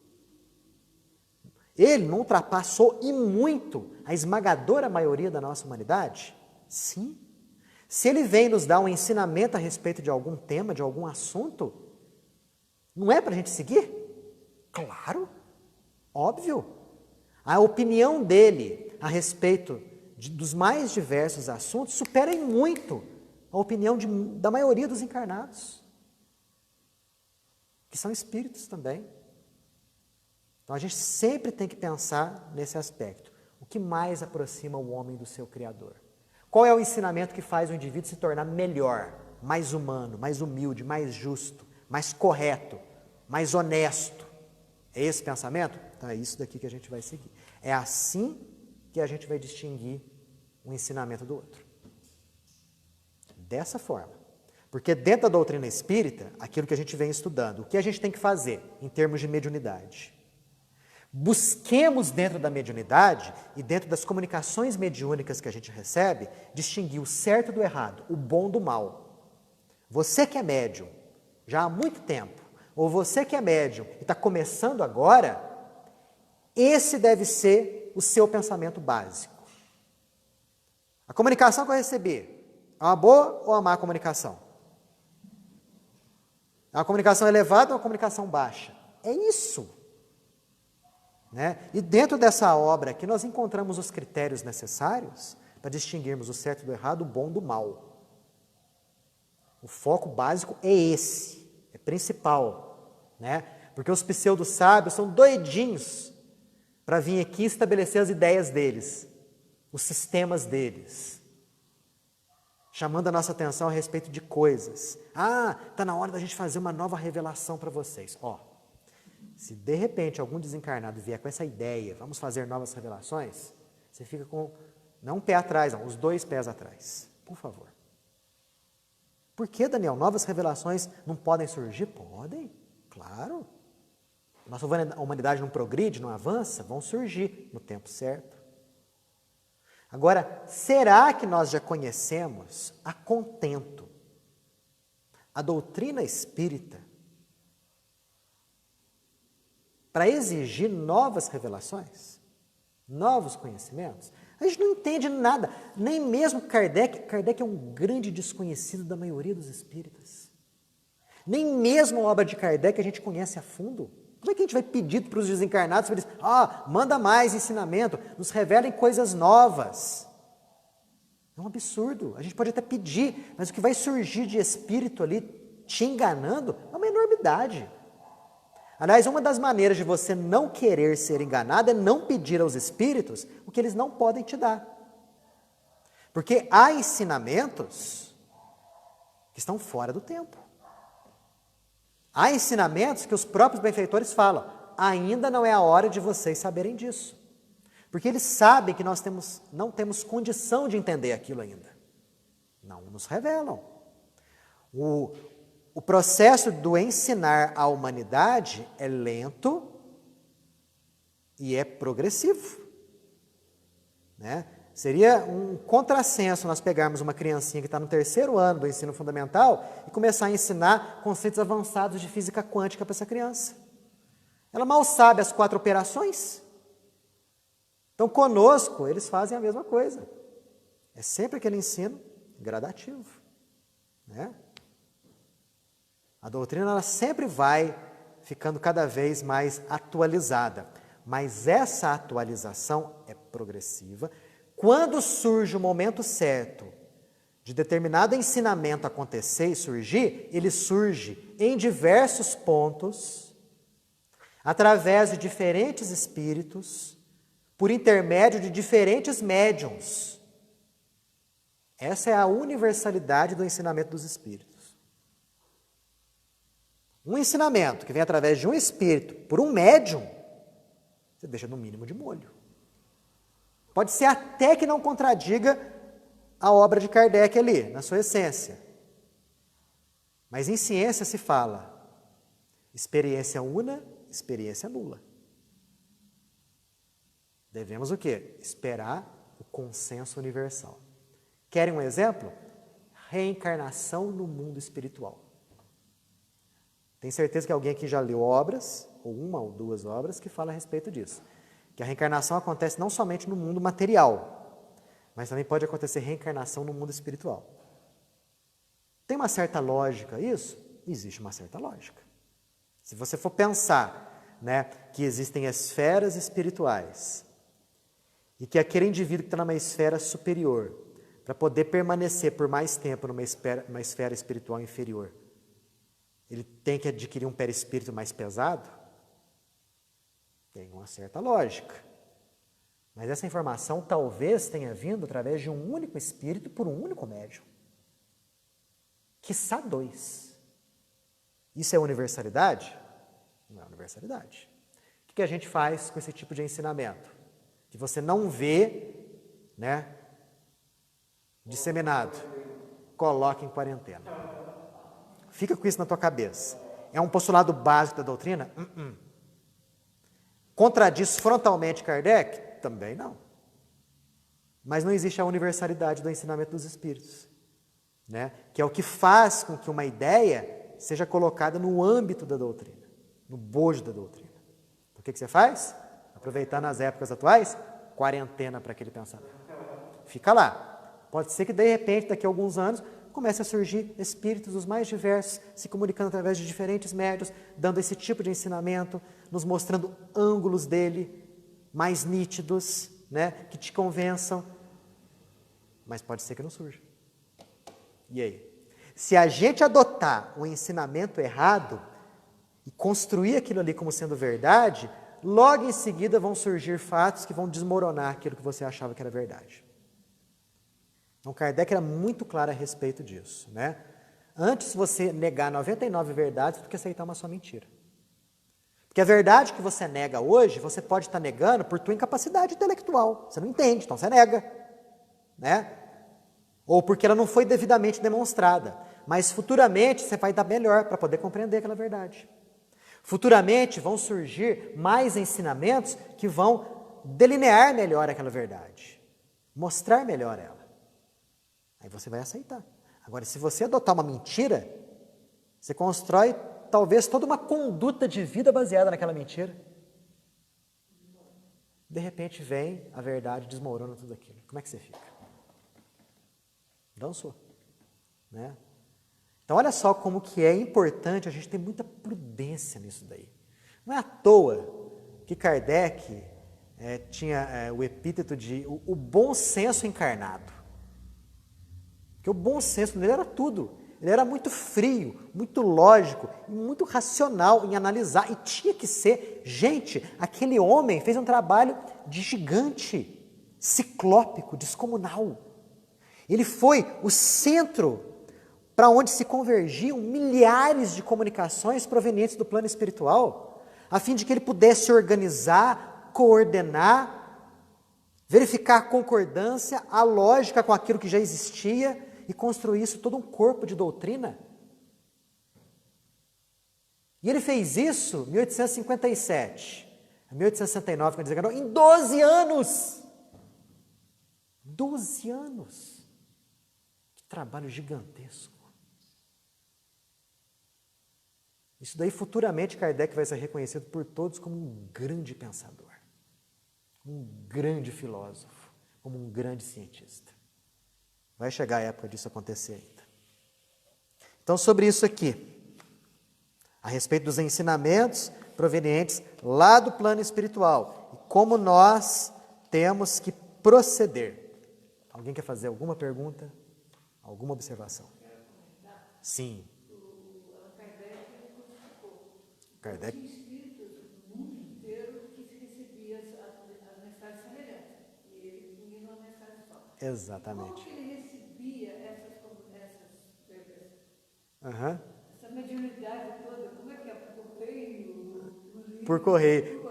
Ele não ultrapassou e muito a esmagadora maioria da nossa humanidade? Sim. Se ele vem nos dar um ensinamento a respeito de algum tema, de algum assunto, não é para a gente seguir? Claro, óbvio. A opinião dele a respeito dos mais diversos assuntos supera em muito a opinião da maioria dos encarnados, que são espíritos também. Então a gente sempre tem que pensar nesse aspecto. O que mais aproxima o homem do seu Criador? Qual é o ensinamento que faz o indivíduo se tornar melhor, mais humano, mais humilde, mais justo, mais correto, mais honesto? É esse pensamento? Então é isso daqui que a gente vai seguir. É assim que a gente vai distinguir um ensinamento do outro. Dessa forma. Porque dentro da doutrina espírita, aquilo que a gente vem estudando, o que a gente tem que fazer em termos de mediunidade? Busquemos dentro da mediunidade e dentro das comunicações mediúnicas que a gente recebe, distinguir o certo do errado, o bom do mal. Você que é médium já há muito tempo, ou você que é médium e está começando agora, esse deve ser o seu pensamento básico. A comunicação que eu recebi, é uma boa ou uma má comunicação? É uma comunicação elevada ou uma comunicação baixa? É isso. Né? E dentro dessa obra aqui nós encontramos os critérios necessários para distinguirmos o certo do errado, o bom do mal. O foco básico é esse, é principal. Né? Porque os pseudo-sábios são doidinhos para vir aqui estabelecer as ideias deles, os sistemas deles, chamando a nossa atenção a respeito de coisas. Ah, está na hora da gente fazer uma nova revelação para vocês. Se de repente algum desencarnado vier com essa ideia, vamos fazer novas revelações, você fica com, não um pé atrás, não, os 2 pés atrás, por favor. Por que, Daniel, novas revelações não podem surgir? Podem, claro. Nossa humanidade não progride, não avança, vão surgir no tempo certo. Agora, será que nós já conhecemos a contento a doutrina espírita para exigir novas revelações, novos conhecimentos? A gente não entende nada, nem mesmo Kardec. Kardec é um grande desconhecido da maioria dos espíritas. Nem mesmo a obra de Kardec a gente conhece a fundo. Como é que a gente vai pedir para os desencarnados, para eles, manda mais ensinamento, nos revelem coisas novas? É um absurdo. A gente pode até pedir, mas o que vai surgir de espírito ali te enganando é uma enormidade. Aliás, uma das maneiras de você não querer ser enganado é não pedir aos espíritos o que eles não podem te dar. Porque há ensinamentos que estão fora do tempo. Há ensinamentos que os próprios benfeitores falam, ainda não é a hora de vocês saberem disso. Porque eles sabem que nós não temos condição de entender aquilo ainda. Não nos revelam. O processo do ensinar à humanidade é lento e é progressivo. Né? Seria um contrassenso nós pegarmos uma criancinha que está no 3º ano do ensino fundamental e começar a ensinar conceitos avançados de física quântica para essa criança. Ela mal sabe as 4 operações. Então, conosco, eles fazem a mesma coisa. É sempre aquele ensino gradativo. Né? A doutrina ela sempre vai ficando cada vez mais atualizada, mas essa atualização é progressiva. Quando surge o momento certo de determinado ensinamento acontecer e surgir, ele surge em diversos pontos, através de diferentes espíritos, por intermédio de diferentes médiuns. Essa é a universalidade do ensinamento dos espíritos. Um ensinamento que vem através de um espírito, por um médium, você deixa no mínimo de molho. Pode ser até que não contradiga a obra de Kardec ali, na sua essência. Mas em ciência se fala experiência una, experiência nula. Devemos o quê? Esperar o consenso universal. Querem um exemplo? Reencarnação no mundo espiritual. Tenho certeza que alguém aqui já leu obras, ou uma ou duas obras, que falam a respeito disso. Que a reencarnação acontece não somente no mundo material, mas também pode acontecer reencarnação no mundo espiritual. Tem uma certa lógica isso? Existe uma certa lógica. Se você for pensar, né, que existem esferas espirituais e que aquele indivíduo que está numa esfera superior, para poder permanecer por mais tempo numa esfera espiritual inferior, ele tem que adquirir um perispírito mais pesado? Tem uma certa lógica. Mas essa informação talvez tenha vindo através de um único espírito por um único médium. Quiçá dois. Isso é universalidade? Não é universalidade. O que a gente faz com esse tipo de ensinamento? Que você não vê, né, disseminado. Coloque em quarentena. Fica com isso na tua cabeça. É um postulado básico da doutrina? Contradiz frontalmente Kardec? Também não. Mas não existe a universalidade do ensinamento dos espíritos, né? Que é o que faz com que uma ideia seja colocada no âmbito da doutrina, no bojo da doutrina. Então, o que você faz? Aproveitando as épocas atuais, quarentena para aquele pensamento. Fica lá. Pode ser que, de repente, daqui a alguns anos, comece a surgir espíritos os mais diversos, se comunicando através de diferentes médios, dando esse tipo de ensinamento, nos mostrando ângulos dele mais nítidos, né, que te convençam. Mas pode ser que não surja. E aí? Se a gente adotar um ensinamento errado e construir aquilo ali como sendo verdade, logo em seguida vão surgir fatos que vão desmoronar aquilo que você achava que era verdade. Então, Kardec era muito claro a respeito disso, né? Antes você negar 99 verdades do que aceitar uma só mentira. Porque a verdade que você nega hoje, você pode estar negando por tua incapacidade intelectual. Você não entende, então você nega, né? Ou porque ela não foi devidamente demonstrada. Mas futuramente você vai dar melhor para poder compreender aquela verdade. Futuramente vão surgir mais ensinamentos que vão delinear melhor aquela verdade. Mostrar melhor ela. Aí você vai aceitar. Agora, se você adotar uma mentira, você constrói talvez toda uma conduta de vida baseada naquela mentira. De repente vem a verdade, desmorona tudo aquilo. Como é que você fica? Dançou, né? Então, olha só como que é importante a gente ter muita prudência nisso daí. Não é à toa que Kardec tinha o epíteto de o bom senso encarnado. Porque o bom senso dele era tudo. Ele era muito frio, muito lógico, muito racional em analisar. E tinha que ser. Gente, aquele homem fez um trabalho de gigante, ciclópico, descomunal. Ele foi o centro para onde se convergiam milhares de comunicações provenientes do plano espiritual, a fim de que ele pudesse organizar, coordenar, verificar a concordância, a lógica com aquilo que já existia e construir isso todo um corpo de doutrina. E ele fez isso em 1857, 1869, quando desencarnou, em 12 anos. 12 anos. Que trabalho gigantesco. Isso daí, futuramente, Kardec vai ser reconhecido por todos como um grande pensador, um grande filósofo, como um grande cientista. Vai chegar a época disso acontecer ainda. Então, sobre isso aqui, a respeito dos ensinamentos provenientes lá do plano espiritual, e como nós temos que proceder. Alguém quer fazer alguma pergunta? Alguma observação? Sim. Kardec. Tinha espíritos no mundo inteiro que recebia as mensagens semelhantes. E ele punha uma mensagem só. Exatamente. Como que ele recebia essas Uhum. essa mediunidade toda? Como é que é? Por correio? Por correio.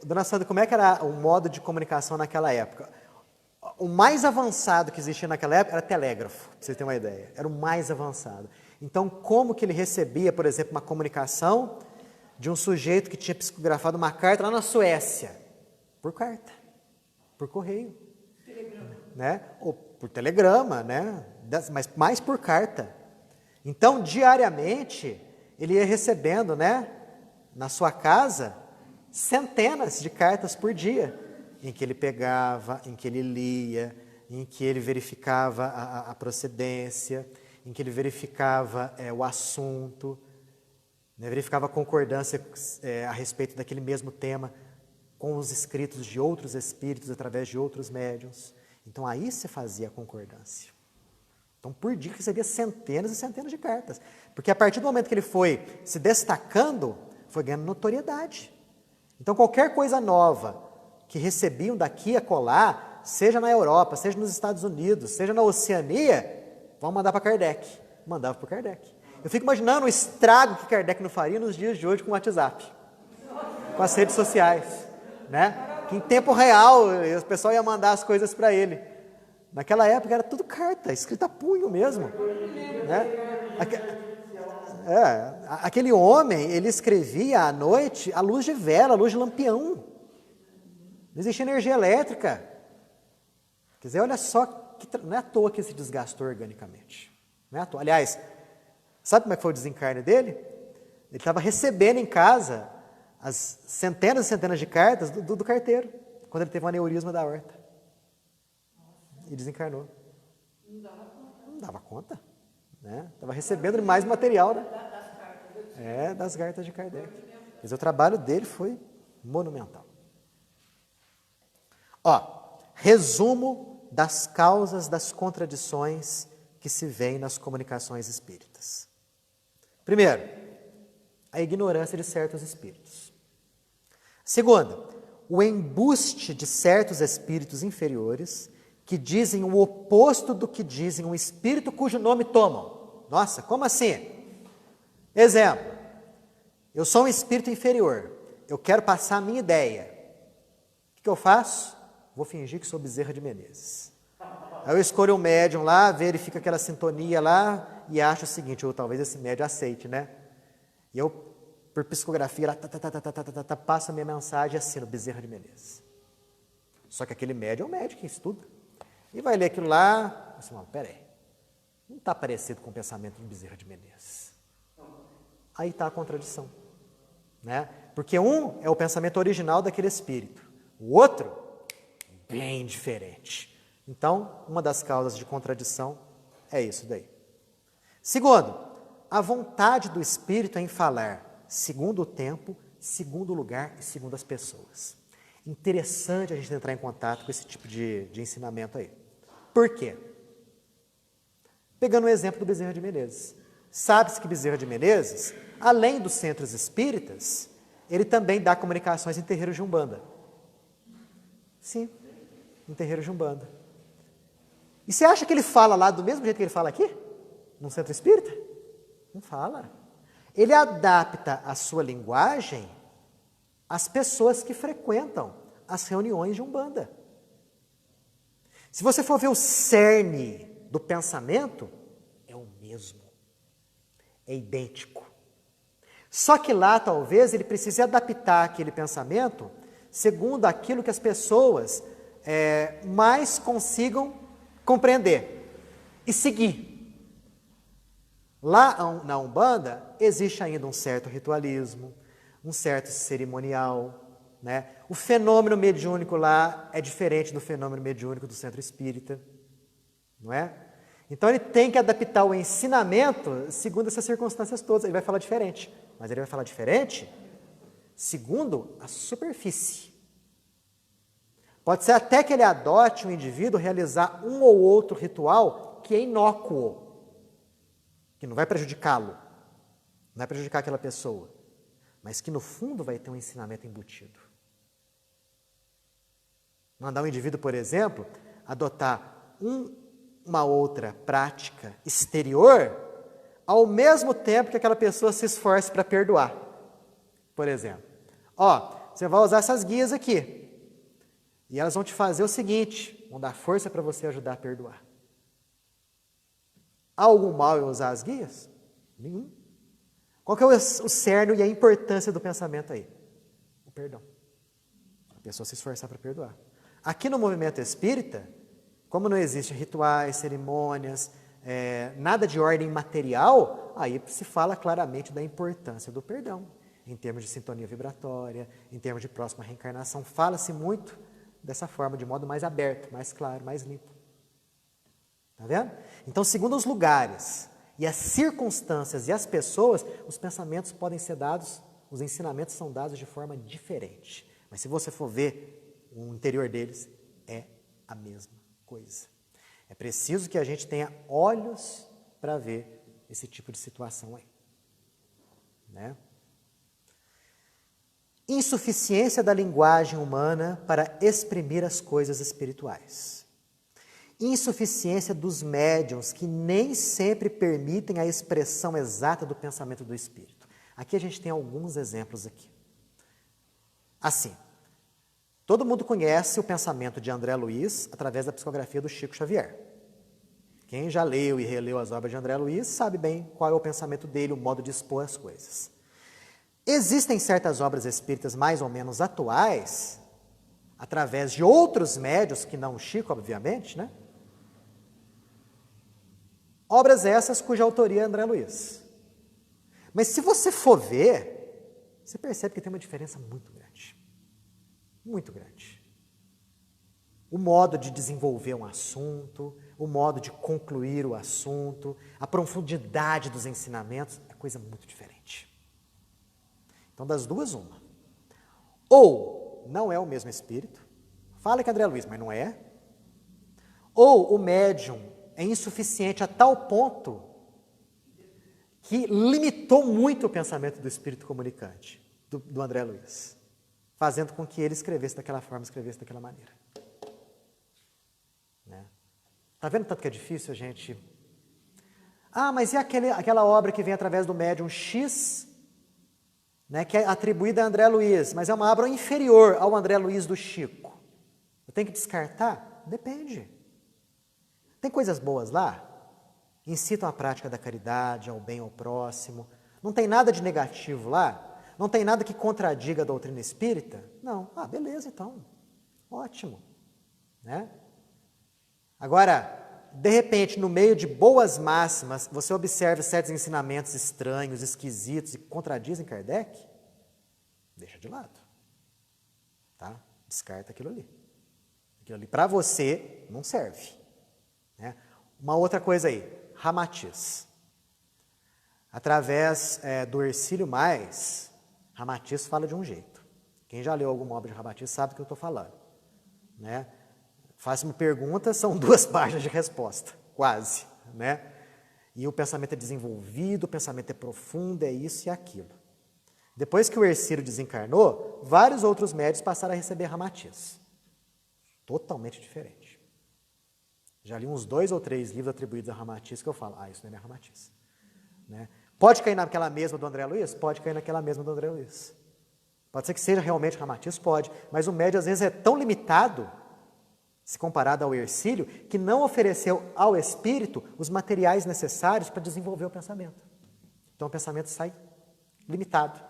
Dona Sandra, como é que era o modo de comunicação naquela época? O mais avançado que existia naquela época era telégrafo, para vocês terem uma ideia. Era o mais avançado. Então, como que ele recebia, por exemplo, uma comunicação de um sujeito que tinha psicografado uma carta lá na Suécia? Por carta, por correio. Telegrama. Né? Ou por telegrama, né? Mas mais por carta. Então, diariamente, ele ia recebendo, né, na sua casa, centenas de cartas por dia, em que ele pegava, em que ele lia, em que ele verificava a procedência, em que ele verificava o assunto, né, verificava a concordância a respeito daquele mesmo tema com os escritos de outros espíritos através de outros médiuns. Então, aí se fazia a concordância. Então, por dia, recebia centenas e centenas de cartas. Porque a partir do momento que ele foi se destacando, foi ganhando notoriedade. Então, qualquer coisa nova que recebiam daqui a colar, seja na Europa, seja nos Estados Unidos, seja na Oceania, vão mandar para Kardec. Mandava para o Kardec. Eu fico imaginando o estrago que Kardec não faria nos dias de hoje com o WhatsApp, com as redes sociais, né? Que em tempo real o pessoal ia mandar as coisas para ele. Naquela época era tudo carta, escrita a punho mesmo, né? Aquele homem, ele escrevia à noite à luz de vela, à luz de lampião. Não existia energia elétrica. Quer dizer, olha só, não é à toa que ele se desgastou organicamente. Não é à toa. Aliás, sabe como é que foi o desencarne dele? Ele estava recebendo em casa as centenas e centenas de cartas do carteiro, quando ele teve um aneurisma da aorta. E desencarnou. Não dava conta. Né? Estava recebendo mais material, né? Das cartas de Kardec. Mas o trabalho dele foi monumental. Resumo das causas das contradições que se veem nas comunicações espíritas. Primeiro, a ignorância de certos espíritos. Segundo, o embuste de certos espíritos inferiores que dizem o oposto do que dizem um espírito cujo nome tomam. Nossa, como assim? Exemplo, eu sou um espírito inferior, eu quero passar a minha ideia. O que eu faço? Vou fingir que sou Bezerra de Menezes. Aí eu escolho um médium lá, verifico aquela sintonia lá e acho o seguinte, ou talvez esse médium aceite, né? E eu, por psicografia, passo a minha mensagem e assino Bezerra de Menezes. Só que aquele médium é um médium que estuda. E vai ler aquilo lá, assim, peraí, não está parecido com o pensamento de Bezerra de Menezes. Aí está a contradição. Né? Porque um é o pensamento original daquele espírito, o outro, bem diferente. Então, uma das causas de contradição é isso daí. Segundo, a vontade do espírito em falar segundo o tempo, segundo o lugar e segundo as pessoas. Interessante a gente entrar em contato com esse tipo de ensinamento aí. Por quê? Pegando o exemplo do Bezerra de Menezes. Sabe-se que Bezerra de Menezes, além dos centros espíritas, ele também dá comunicações em terreiros de Umbanda. Sim, em terreiros de Umbanda. E você acha que ele fala lá do mesmo jeito que ele fala aqui? Num centro espírita? Não fala. Ele adapta a sua linguagem às pessoas que frequentam as reuniões de Umbanda. Se você for ver o cerne do pensamento, é o mesmo. É idêntico. Só que lá, talvez, ele precise adaptar aquele pensamento segundo aquilo que as pessoas mais consigam compreender e seguir. Lá na Umbanda, existe ainda um certo ritualismo, um certo cerimonial, né? O fenômeno mediúnico lá é diferente do fenômeno mediúnico do centro espírita, não é? Então ele tem que adaptar o ensinamento segundo essas circunstâncias todas. Ele vai falar diferente, mas ele vai falar diferente segundo a superfície. Pode ser até que ele adote o indivíduo realizar um ou outro ritual que é inócuo, que não vai prejudicá-lo, não vai prejudicar aquela pessoa, mas que no fundo vai ter um ensinamento embutido. Mandar um indivíduo, por exemplo, adotar uma outra prática exterior, ao mesmo tempo que aquela pessoa se esforce para perdoar. Por exemplo, você vai usar essas guias aqui. E elas vão te fazer o seguinte, vão dar força para você ajudar a perdoar. Há algum mal em usar as guias? Nenhum. Qual que é o cerne e a importância do pensamento aí? O perdão. A pessoa se esforçar para perdoar. Aqui no movimento espírita, como não existem rituais, cerimônias, nada de ordem material, aí se fala claramente da importância do perdão. Em termos de sintonia vibratória, em termos de próxima reencarnação, fala-se muito dessa forma, de modo mais aberto, mais claro, mais limpo. Está vendo? Então, segundo os lugares e as circunstâncias e as pessoas, os pensamentos podem ser dados, os ensinamentos são dados de forma diferente. Mas se você for ver o interior deles, é a mesma coisa. É preciso que a gente tenha olhos para ver esse tipo de situação aí. Né? Insuficiência da linguagem humana para exprimir as coisas espirituais. Insuficiência dos médiuns, que nem sempre permitem a expressão exata do pensamento do espírito. Aqui a gente tem alguns exemplos aqui. Assim, todo mundo conhece o pensamento de André Luiz através da psicografia do Chico Xavier. Quem já leu e releu as obras de André Luiz sabe bem qual é o pensamento dele, o modo de expor as coisas. Existem certas obras espíritas mais ou menos atuais, através de outros médiuns, que não o Chico, obviamente, né? Obras essas cuja autoria é André Luiz. Mas se você for ver, você percebe que tem uma diferença muito grande. Muito grande. O modo de desenvolver um assunto, o modo de concluir o assunto, a profundidade dos ensinamentos, é coisa muito diferente. Então, das duas, uma. Ou não é o mesmo espírito, fala que é André Luiz, mas não é. Ou o médium é insuficiente a tal ponto que limitou muito o pensamento do espírito comunicante, do André Luiz, fazendo com que ele escrevesse daquela forma, escrevesse daquela maneira. Né? Tá vendo tanto que é difícil a gente... Ah, mas e aquela obra que vem através do médium X, né, que é atribuída a André Luiz, mas é uma obra inferior ao André Luiz do Chico? Eu tenho que descartar? Depende. Tem coisas boas lá? Incitam a prática da caridade, ao bem ao próximo. Não tem nada de negativo lá? Não tem nada que contradiga a doutrina espírita? Não. Ah, beleza então. Ótimo. Né? Agora, de repente, no meio de boas máximas, você observa certos ensinamentos estranhos, esquisitos e contradizem Kardec? Deixa de lado. Tá? Descarta aquilo ali. Aquilo ali para você não serve. Né? Uma outra coisa aí, Ramatiz. Através do Hercílio Mais, Ramatiz fala de um jeito. Quem já leu alguma obra de Ramatiz sabe do que eu estou falando. Né? Faço-me pergunta, são 2 páginas de resposta, quase. Né? E o pensamento é desenvolvido, o pensamento é profundo, é isso e aquilo. Depois que o Hercílio desencarnou, vários outros médiuns passaram a receber Ramatiz. Totalmente diferente. Já li uns 2 ou 3 livros atribuídos a Ramatiz que eu falo, isso não é Ramatiz. Né? Pode cair naquela mesma do André Luiz? Pode cair naquela mesma do André Luiz. Pode ser que seja realmente Ramatiz? Pode. Mas o médium às vezes é tão limitado, se comparado ao Hercílio, que não ofereceu ao espírito os materiais necessários para desenvolver o pensamento. Então o pensamento sai limitado,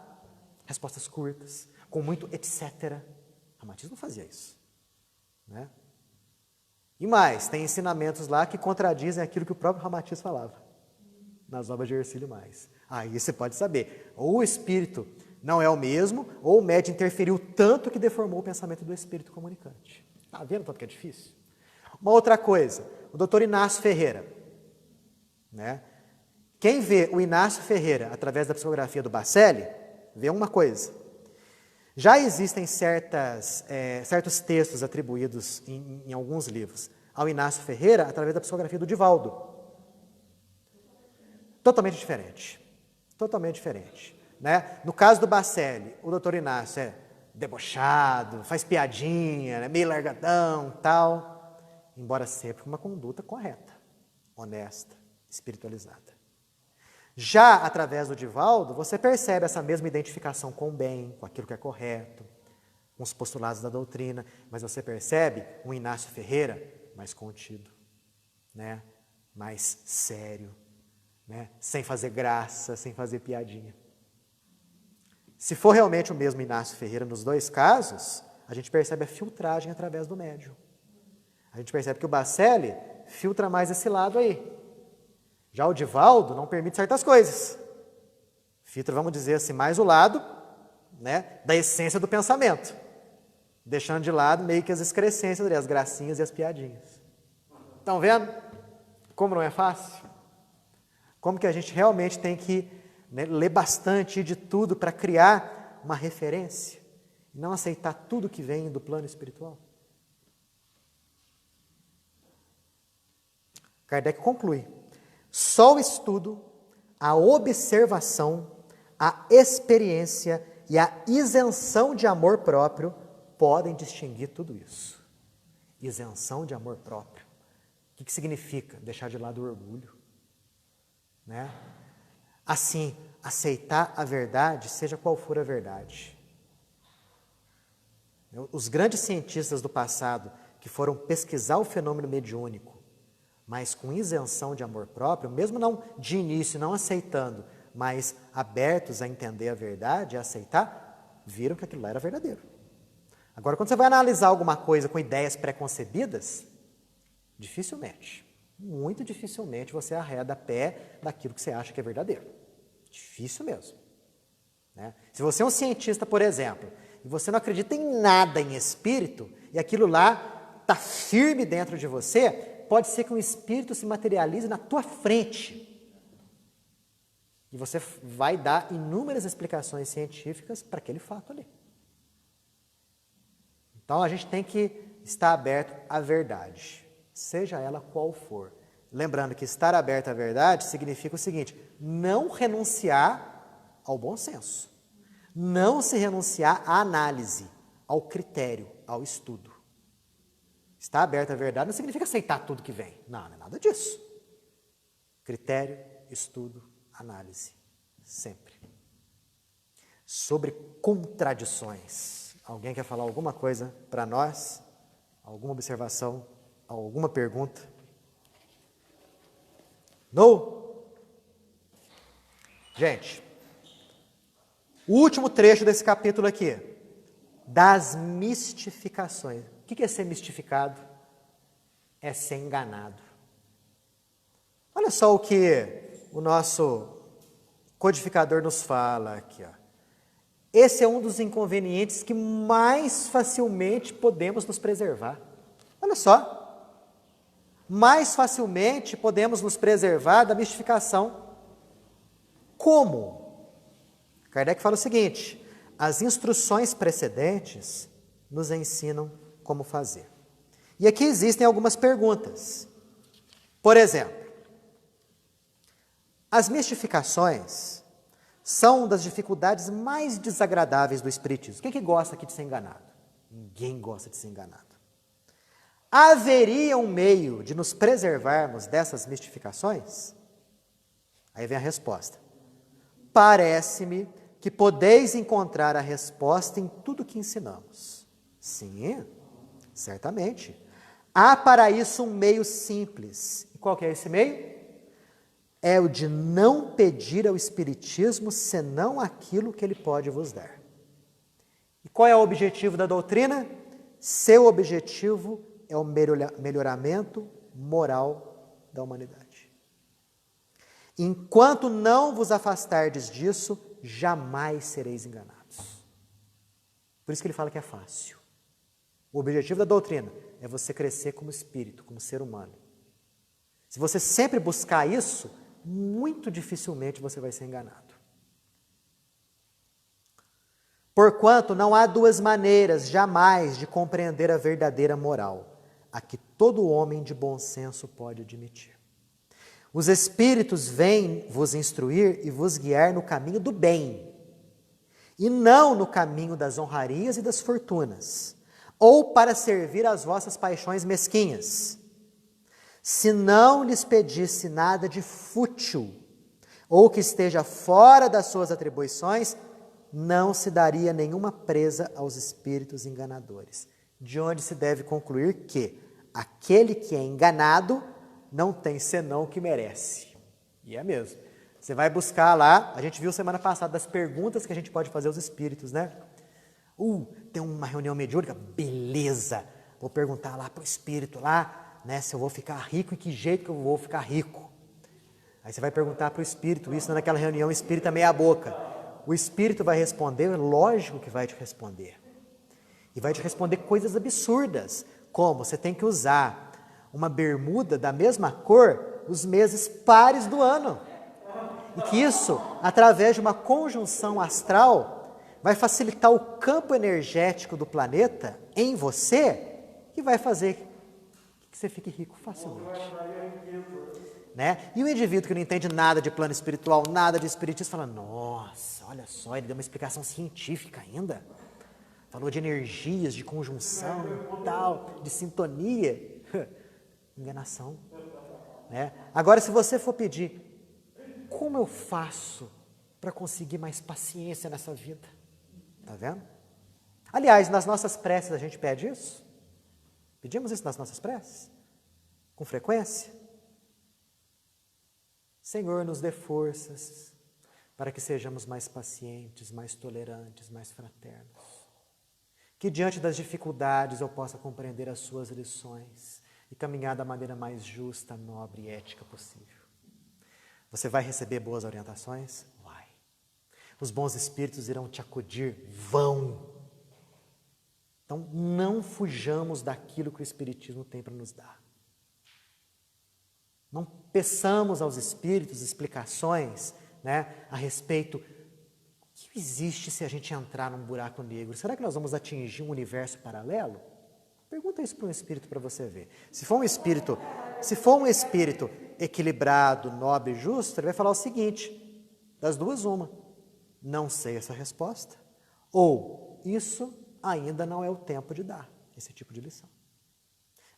respostas curtas, com muito etc. Ramatiz não fazia isso. Né? E mais, tem ensinamentos lá que contradizem aquilo que o próprio Ramatiz falava, nas obras de Hercílio Mais. Aí você pode saber, ou o espírito não é o mesmo, ou o médium interferiu tanto que deformou o pensamento do espírito comunicante. Está vendo tanto que é difícil? Uma outra coisa, o doutor Inácio Ferreira. Né? Quem vê o Inácio Ferreira através da psicografia do Bacelli, vê uma coisa. Já existem certos textos atribuídos em alguns livros ao Inácio Ferreira através da psicografia do Divaldo. Totalmente diferente. Totalmente diferente. Né? No caso do Bacelli, o doutor Inácio é debochado, faz piadinha, né? Meio largadão, tal, embora sempre com uma conduta correta, honesta, espiritualizada. Já através do Divaldo, você percebe essa mesma identificação com o bem, com aquilo que é correto, com os postulados da doutrina, mas você percebe um Inácio Ferreira mais contido, né? Mais sério, né? Sem fazer graça, sem fazer piadinha. Se for realmente o mesmo Inácio Ferreira nos dois casos, a gente percebe a filtragem através do médium. A gente percebe que o Bacelli filtra mais esse lado aí. Já o Divaldo não permite certas coisas. Filtra, vamos dizer assim, mais o lado, né, da essência do pensamento. Deixando de lado meio que as excrescências, as gracinhas e as piadinhas. Estão vendo como não é fácil? Como que a gente realmente tem que, né, ler bastante de tudo para criar uma referência. E não aceitar tudo que vem do plano espiritual. Kardec conclui: só o estudo, a observação, a experiência e a isenção de amor próprio podem distinguir tudo isso. Isenção de amor próprio. O que significa? Deixar de lado o orgulho. Né? Assim, aceitar a verdade, seja qual for a verdade. Os grandes cientistas do passado que foram pesquisar o fenômeno mediúnico, mas com isenção de amor próprio, mesmo não de início, não aceitando, mas abertos a entender a verdade, a aceitar, viram que aquilo lá era verdadeiro. Agora, quando você vai analisar alguma coisa com ideias preconcebidas, dificilmente, muito dificilmente você arreda pé daquilo que você acha que é verdadeiro. Difícil mesmo. Né? Se você é um cientista, por exemplo, e você não acredita em nada em espírito, e aquilo lá está firme dentro de você, pode ser que um espírito se materialize na tua frente. E você vai dar inúmeras explicações científicas para aquele fato ali. Então a gente tem que estar aberto à verdade, seja ela qual for. Lembrando que estar aberto à verdade significa o seguinte: não renunciar ao bom senso. Não se renunciar à análise, ao critério, ao estudo. Estar aberto à verdade não significa aceitar tudo que vem. Não, não é nada disso. Critério, estudo, análise. Sempre. Sobre contradições. Alguém quer falar alguma coisa para nós? Alguma observação? Alguma pergunta? Não? Gente, o último trecho desse capítulo aqui, das mistificações. O que é ser mistificado? É ser enganado. Olha só o que o nosso codificador nos fala aqui. Ó. Esse é um dos inconvenientes que mais facilmente podemos nos preservar. Olha só. Mais facilmente podemos nos preservar da mistificação. Como? Kardec fala o seguinte: as instruções precedentes nos ensinam como fazer. E aqui existem algumas perguntas. Por exemplo, as mistificações são das dificuldades mais desagradáveis do espiritismo. Quem que gosta aqui de ser enganado? Ninguém gosta de ser enganado. Haveria um meio de nos preservarmos dessas mistificações? Aí vem a resposta. Parece-me que podeis encontrar a resposta em tudo que ensinamos. Sim, certamente. Há para isso um meio simples. E qual que é esse meio? É o de não pedir ao Espiritismo senão aquilo que ele pode vos dar. E qual é o objetivo da doutrina? Seu objetivo é o melhoramento moral da humanidade. Enquanto não vos afastardes disso, jamais sereis enganados. Por isso que ele fala que é fácil. O objetivo da doutrina é você crescer como espírito, como ser humano. Se você sempre buscar isso, muito dificilmente você vai ser enganado. Porquanto não há duas maneiras jamais de compreender a verdadeira moral, a que todo homem de bom senso pode admitir. Os Espíritos vêm vos instruir e vos guiar no caminho do bem, e não no caminho das honrarias e das fortunas, ou para servir às vossas paixões mesquinhas. Se não lhes pedisse nada de fútil, ou que esteja fora das suas atribuições, não se daria nenhuma presa aos espíritos enganadores. De onde se deve concluir que aquele que é enganado não tem senão o que merece. E é mesmo. Você vai buscar lá, a gente viu semana passada das perguntas que a gente pode fazer aos espíritos, né? Tem uma reunião mediúnica? Beleza! Vou perguntar lá para o espírito lá, né, se eu vou ficar rico e que jeito que eu vou ficar rico. Aí você vai perguntar para o espírito isso naquela reunião espírita meia boca. O espírito vai responder, lógico que vai te responder. E vai te responder coisas absurdas, como você tem que usar uma bermuda da mesma cor os meses pares do ano. E que isso, através de uma conjunção astral, vai facilitar o campo energético do planeta em você, que vai fazer que você fique rico facilmente. Né? E o indivíduo que não entende nada de plano espiritual, nada de espiritismo, fala, nossa, olha só, ele deu uma explicação científica ainda. Falou de energias, de conjunção, tal, de sintonia. Enganação. Né? Agora, se você for pedir, como eu faço para conseguir mais paciência nessa vida? Está vendo? Aliás, nas nossas preces a gente pede isso? Pedimos isso nas nossas preces? Com frequência? Senhor, nos dê forças para que sejamos mais pacientes, mais tolerantes, mais fraternos. Que diante das dificuldades eu possa compreender as suas lições e caminhar da maneira mais justa, nobre e ética possível. Você vai receber boas orientações? Vai. Os bons espíritos irão te acudir? Vão. Então, não fujamos daquilo que o Espiritismo tem para nos dar. Não peçamos aos espíritos explicações, né, a respeito do que existe se a gente entrar num buraco negro. Será que nós vamos atingir um universo paralelo? Pergunta isso para um espírito para você ver. Se for um espírito equilibrado, nobre e justo, ele vai falar o seguinte, das duas uma, não sei essa resposta, ou isso ainda não é o tempo de dar esse tipo de lição.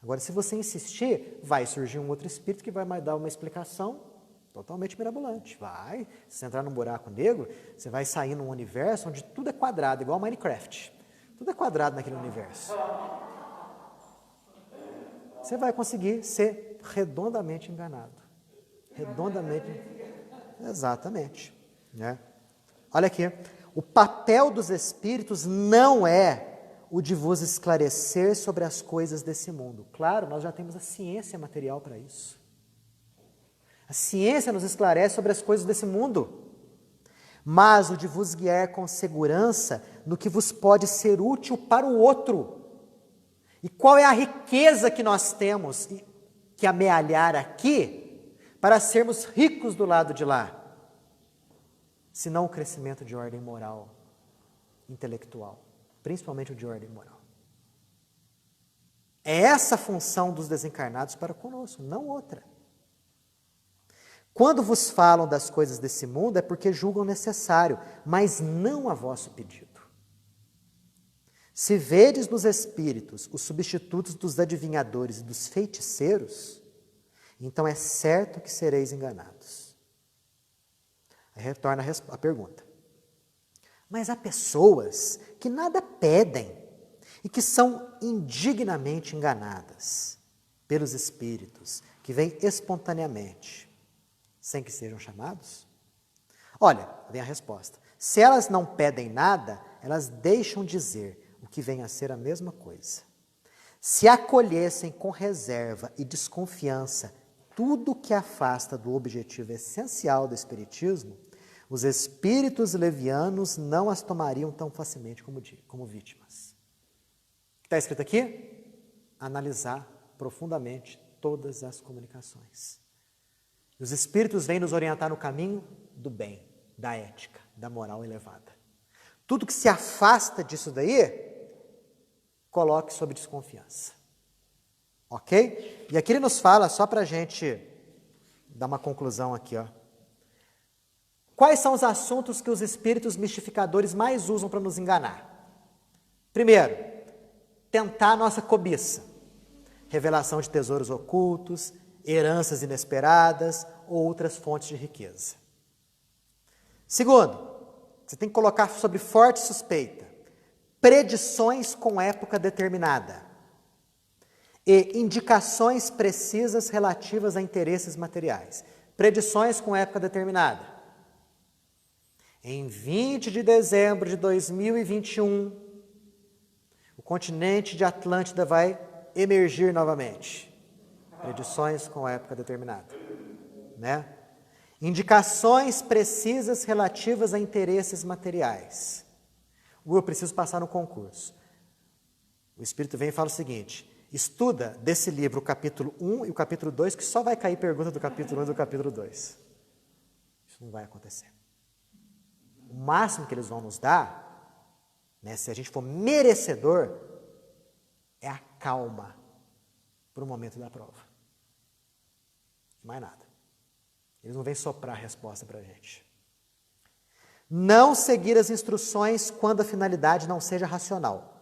Agora, se você insistir, vai surgir um outro espírito que vai dar uma explicação totalmente mirabolante. Vai, se você entrar num buraco negro, você vai sair num universo onde tudo é quadrado, igual Minecraft. Tudo é quadrado naquele universo. Você vai conseguir ser redondamente enganado. Redondamente. Exatamente. Né? Olha aqui. O papel dos espíritos não é o de vos esclarecer sobre as coisas desse mundo. Claro, nós já temos a ciência material para isso. A ciência nos esclarece sobre as coisas desse mundo. Mas o de vos guiar com segurança no que vos pode ser útil para o outro. E qual é a riqueza que nós temos que amealhar aqui para sermos ricos do lado de lá? Senão o crescimento de ordem moral, intelectual, principalmente o de ordem moral. É essa a função dos desencarnados para conosco, não outra. Quando vos falam das coisas desse mundo é porque julgam necessário, mas não a vosso pedido. Se vedes nos espíritos os substitutos dos adivinhadores e dos feiticeiros, então é certo que sereis enganados. Aí retorna a pergunta. Mas há pessoas que nada pedem e que são indignamente enganadas pelos espíritos, que vêm espontaneamente, sem que sejam chamados? Olha, vem a resposta. Se elas não pedem nada, elas deixam dizer o que vem a ser a mesma coisa. Se acolhessem com reserva e desconfiança tudo que afasta do objetivo essencial do espiritismo, os espíritos levianos não as tomariam tão facilmente como vítimas. O que está escrito aqui? Analisar profundamente todas as comunicações. Os espíritos vêm nos orientar no caminho do bem, da ética, da moral elevada. Tudo que se afasta disso daí, coloque sob desconfiança. Ok? E aqui ele nos fala, só para a gente dar uma conclusão aqui, ó. Quais são os assuntos que os espíritos mistificadores mais usam para nos enganar? Primeiro, tentar a nossa cobiça. Revelação de tesouros ocultos, heranças inesperadas ou outras fontes de riqueza. Segundo, Você tem que colocar sobre forte suspeita. Predições com época determinada. E indicações precisas relativas a interesses materiais. Predições com época determinada. Em 20 de dezembro de 2021, o continente de Atlântida vai emergir novamente. Predições com época determinada. Né? Indicações precisas relativas a interesses materiais. Eu preciso passar no concurso. O Espírito vem e fala o seguinte: estuda desse livro o capítulo 1 e o capítulo 2, que só vai cair pergunta do capítulo 1 e do capítulo 2. Isso não vai acontecer. O máximo que eles vão nos dar, né, se a gente for merecedor, é a calma para o momento da prova. Mais nada. Eles não vêm soprar a resposta para a gente. Não seguir as instruções quando a finalidade não seja racional.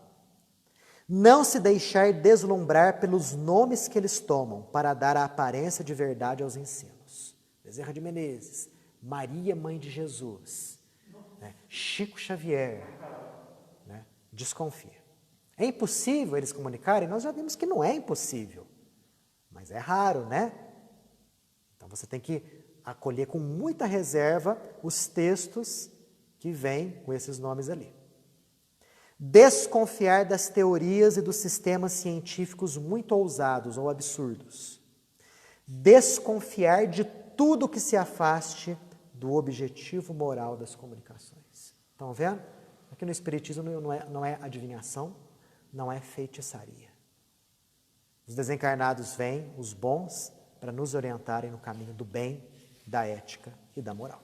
Não se deixar deslumbrar pelos nomes que eles tomam para dar a aparência de verdade aos ensinos. Bezerra de Menezes, Maria, Mãe de Jesus, né? Chico Xavier, né? Desconfia. É impossível eles comunicarem? Nós já vimos que não é impossível, mas é raro, né? Então você tem que acolher com muita reserva os textos que vêm com esses nomes ali. Desconfiar das teorias e dos sistemas científicos muito ousados ou absurdos. Desconfiar de tudo que se afaste do objetivo moral das comunicações. Estão vendo? Aqui no Espiritismo não é adivinhação, não é feitiçaria. Os desencarnados vêm, os bons, para nos orientarem no caminho do bem, da ética e da moral.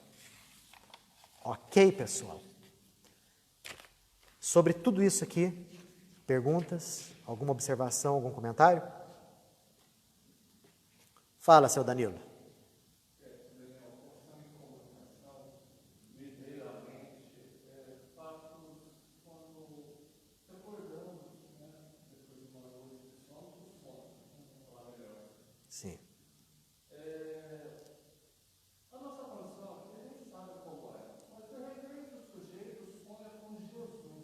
Ok, pessoal? Sobre tudo isso aqui, perguntas, alguma observação, algum comentário? Fala, seu Danilo. Sim. A nossa condição aqui, a gente sabe como é, mas de repente o sujeito sonha com Jesus.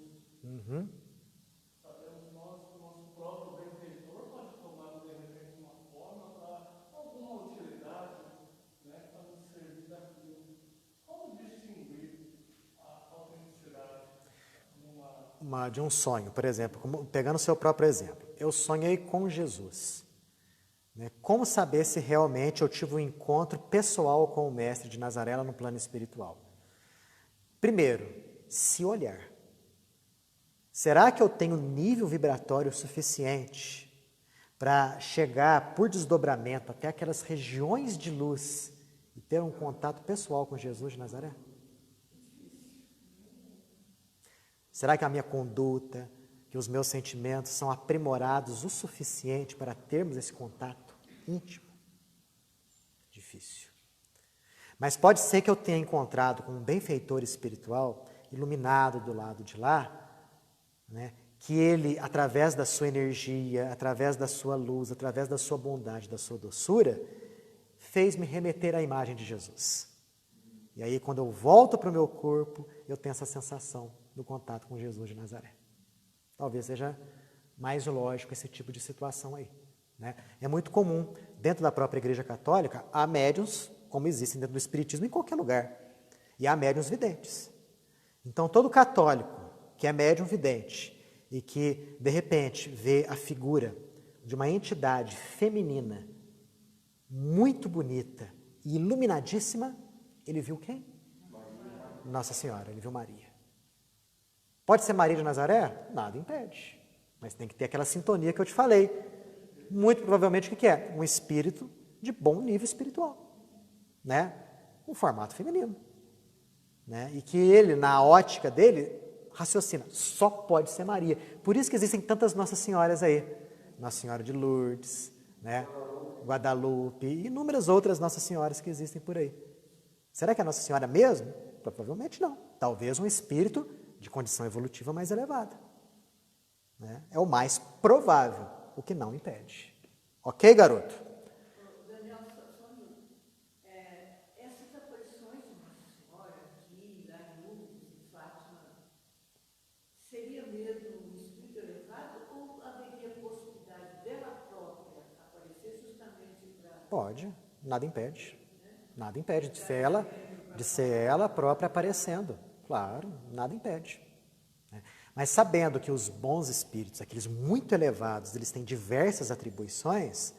Sabemos nós que o nosso próprio benfeitor pode tomar de repente uma forma para alguma utilidade, né, para nos servir daquilo. Como distinguir a autenticidade de um sonho, por exemplo, pegando o seu próprio exemplo. Eu sonhei com Jesus. Como saber se realmente eu tive um encontro pessoal com o Mestre de Nazaré no plano espiritual? Primeiro, se olhar. Será que eu tenho nível vibratório suficiente para chegar por desdobramento até aquelas regiões de luz e ter um contato pessoal com Jesus de Nazaré? Será que a minha conduta, que os meus sentimentos são aprimorados o suficiente para termos esse contato íntimo? Difícil. Mas pode ser que eu tenha encontrado com um benfeitor espiritual, iluminado do lado de lá, né, que ele, através da sua energia, através da sua luz, através da sua bondade, da sua doçura, fez-me remeter à imagem de Jesus. E aí, quando eu volto para o meu corpo, eu tenho essa sensação do contato com Jesus de Nazaré. Talvez seja mais lógico esse tipo de situação aí, né? É muito comum, dentro da própria Igreja Católica, há médiuns, como existem dentro do Espiritismo, em qualquer lugar. E há médiuns videntes. Então, todo católico que é médium vidente e que, de repente, vê a figura de uma entidade feminina muito bonita e iluminadíssima, ele viu quem? Nossa Senhora, ele viu Maria. Pode ser Maria de Nazaré? Nada impede. Mas tem que ter aquela sintonia que eu te falei. Muito provavelmente o que é? Um espírito de bom nível espiritual. Né? Um formato feminino. Né? E que ele, na ótica dele, raciocina. Só pode ser Maria. Por isso que existem tantas Nossas Senhoras aí. Nossa Senhora de Lourdes, né? Guadalupe e inúmeras outras Nossas Senhoras que existem por aí. Será que é Nossa Senhora mesmo? Provavelmente não. Talvez um espírito de condição evolutiva mais elevada. Né? É o mais provável, o que não impede. Ok, garoto? Daniel, só um minuto. Essas aparições de Nossa Senhora aqui, lá em Lourdes, Pode, nada impede. Nada impede de ser ela própria aparecendo. Claro, nada impede. Mas sabendo que os bons espíritos, aqueles muito elevados, eles têm diversas atribuições,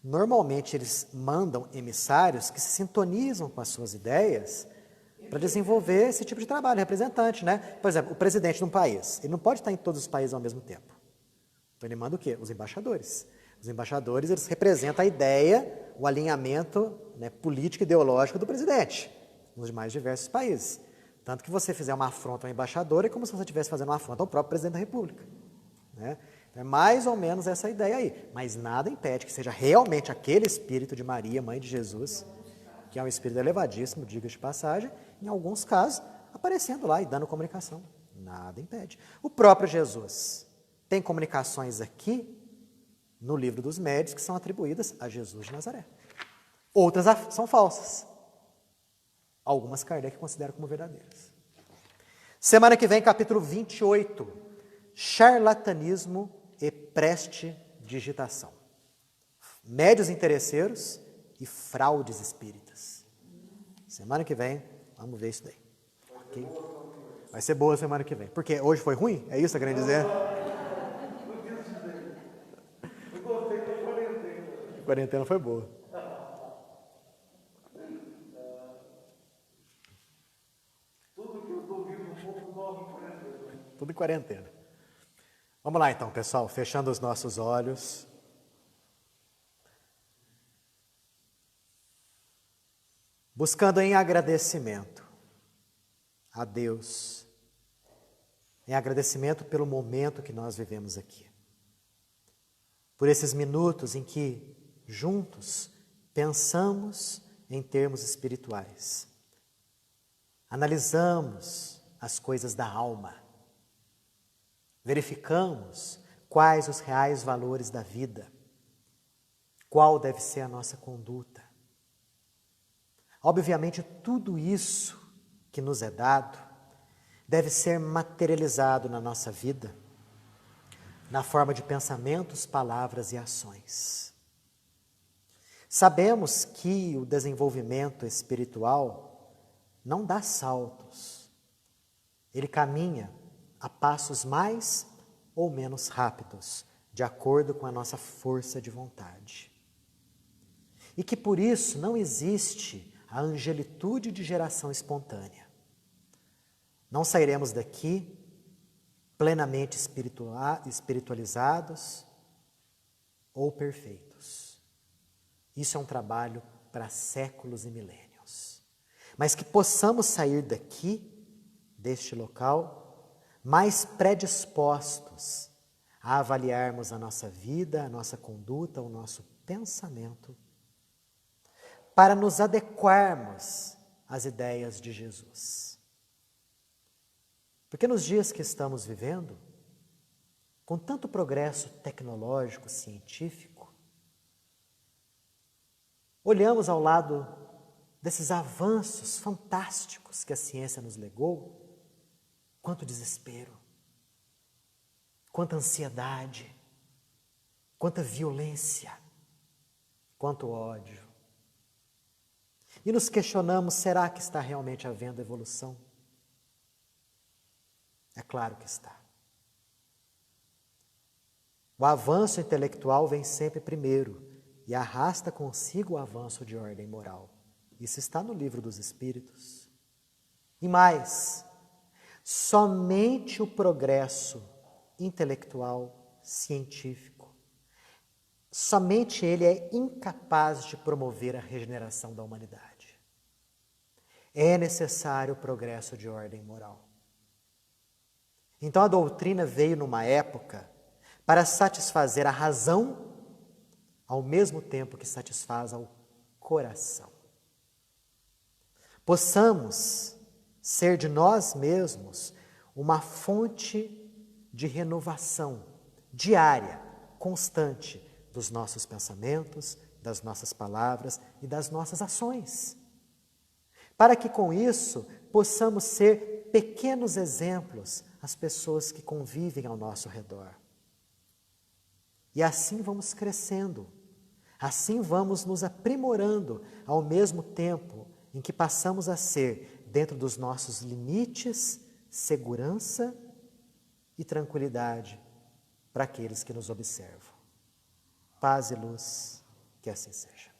normalmente eles mandam emissários que se sintonizam com as suas ideias para desenvolver esse tipo de trabalho, representante, né? Por exemplo, o presidente de um país, ele não pode estar em todos os países ao mesmo tempo. Então ele manda o quê? Os embaixadores. Os embaixadores, eles representam a ideia, o alinhamento, né, político e ideológico do presidente nos mais diversos países. Tanto que você fizer uma afronta ao embaixador é como se você estivesse fazendo uma afronta ao próprio presidente da República. Né? Então, é mais ou menos essa ideia aí. Mas nada impede que seja realmente aquele espírito de Maria, mãe de Jesus, que é um espírito elevadíssimo, diga de passagem, em alguns casos, aparecendo lá e dando comunicação. Nada impede. O próprio Jesus tem comunicações aqui no livro dos Médiuns que são atribuídas a Jesus de Nazaré. Outras são falsas. Algumas Kardec considera como verdadeiras. Semana que vem, capítulo 28. Charlatanismo e prestidigitação. Médiuns interesseiros e fraudes espíritas. Semana que vem, vamos ver isso daí. Okay? Vai ser boa semana que vem. Porque hoje foi ruim? É isso que eu quero dizer? A quarentena foi boa. Tudo em quarentena. Vamos lá então, pessoal, fechando os nossos olhos. Buscando em agradecimento a Deus, em agradecimento pelo momento que nós vivemos aqui. Por esses minutos em que, juntos, pensamos em termos espirituais. Analisamos as coisas da alma. Verificamos quais os reais valores da vida. Qual deve ser a nossa conduta. Obviamente, tudo isso que nos é dado deve ser materializado na nossa vida, na forma de pensamentos, palavras e ações. Sabemos que o desenvolvimento espiritual não dá saltos. Ele caminha a passos mais ou menos rápidos, de acordo com a nossa força de vontade. E que por isso não existe a angelitude de geração espontânea. Não sairemos daqui plenamente espiritualizados ou perfeitos. Isso é um trabalho para séculos e milênios. Mas que possamos sair daqui, deste local, mais predispostos a avaliarmos a nossa vida, a nossa conduta, o nosso pensamento, para nos adequarmos às ideias de Jesus. Porque nos dias que estamos vivendo, com tanto progresso tecnológico, científico, olhamos ao lado desses avanços fantásticos que a ciência nos legou, quanto desespero, quanta ansiedade, quanta violência, quanto ódio. E nos questionamos, será que está realmente havendo evolução? É claro que está. O avanço intelectual vem sempre primeiro e arrasta consigo o avanço de ordem moral. Isso está no Livro dos Espíritos. E mais, somente o progresso intelectual, científico, somente ele é incapaz de promover a regeneração da humanidade. É necessário o progresso de ordem moral. Então a doutrina veio numa época para satisfazer a razão, ao mesmo tempo que satisfaz ao coração. Possamos ser de nós mesmos uma fonte de renovação diária, constante dos nossos pensamentos, das nossas palavras e das nossas ações. Para que com isso possamos ser pequenos exemplos às pessoas que convivem ao nosso redor. E assim vamos crescendo, Assim vamos nos aprimorando ao mesmo tempo em que passamos a ser, dentro dos nossos limites, segurança e tranquilidade para aqueles que nos observam. Paz e luz, que assim seja.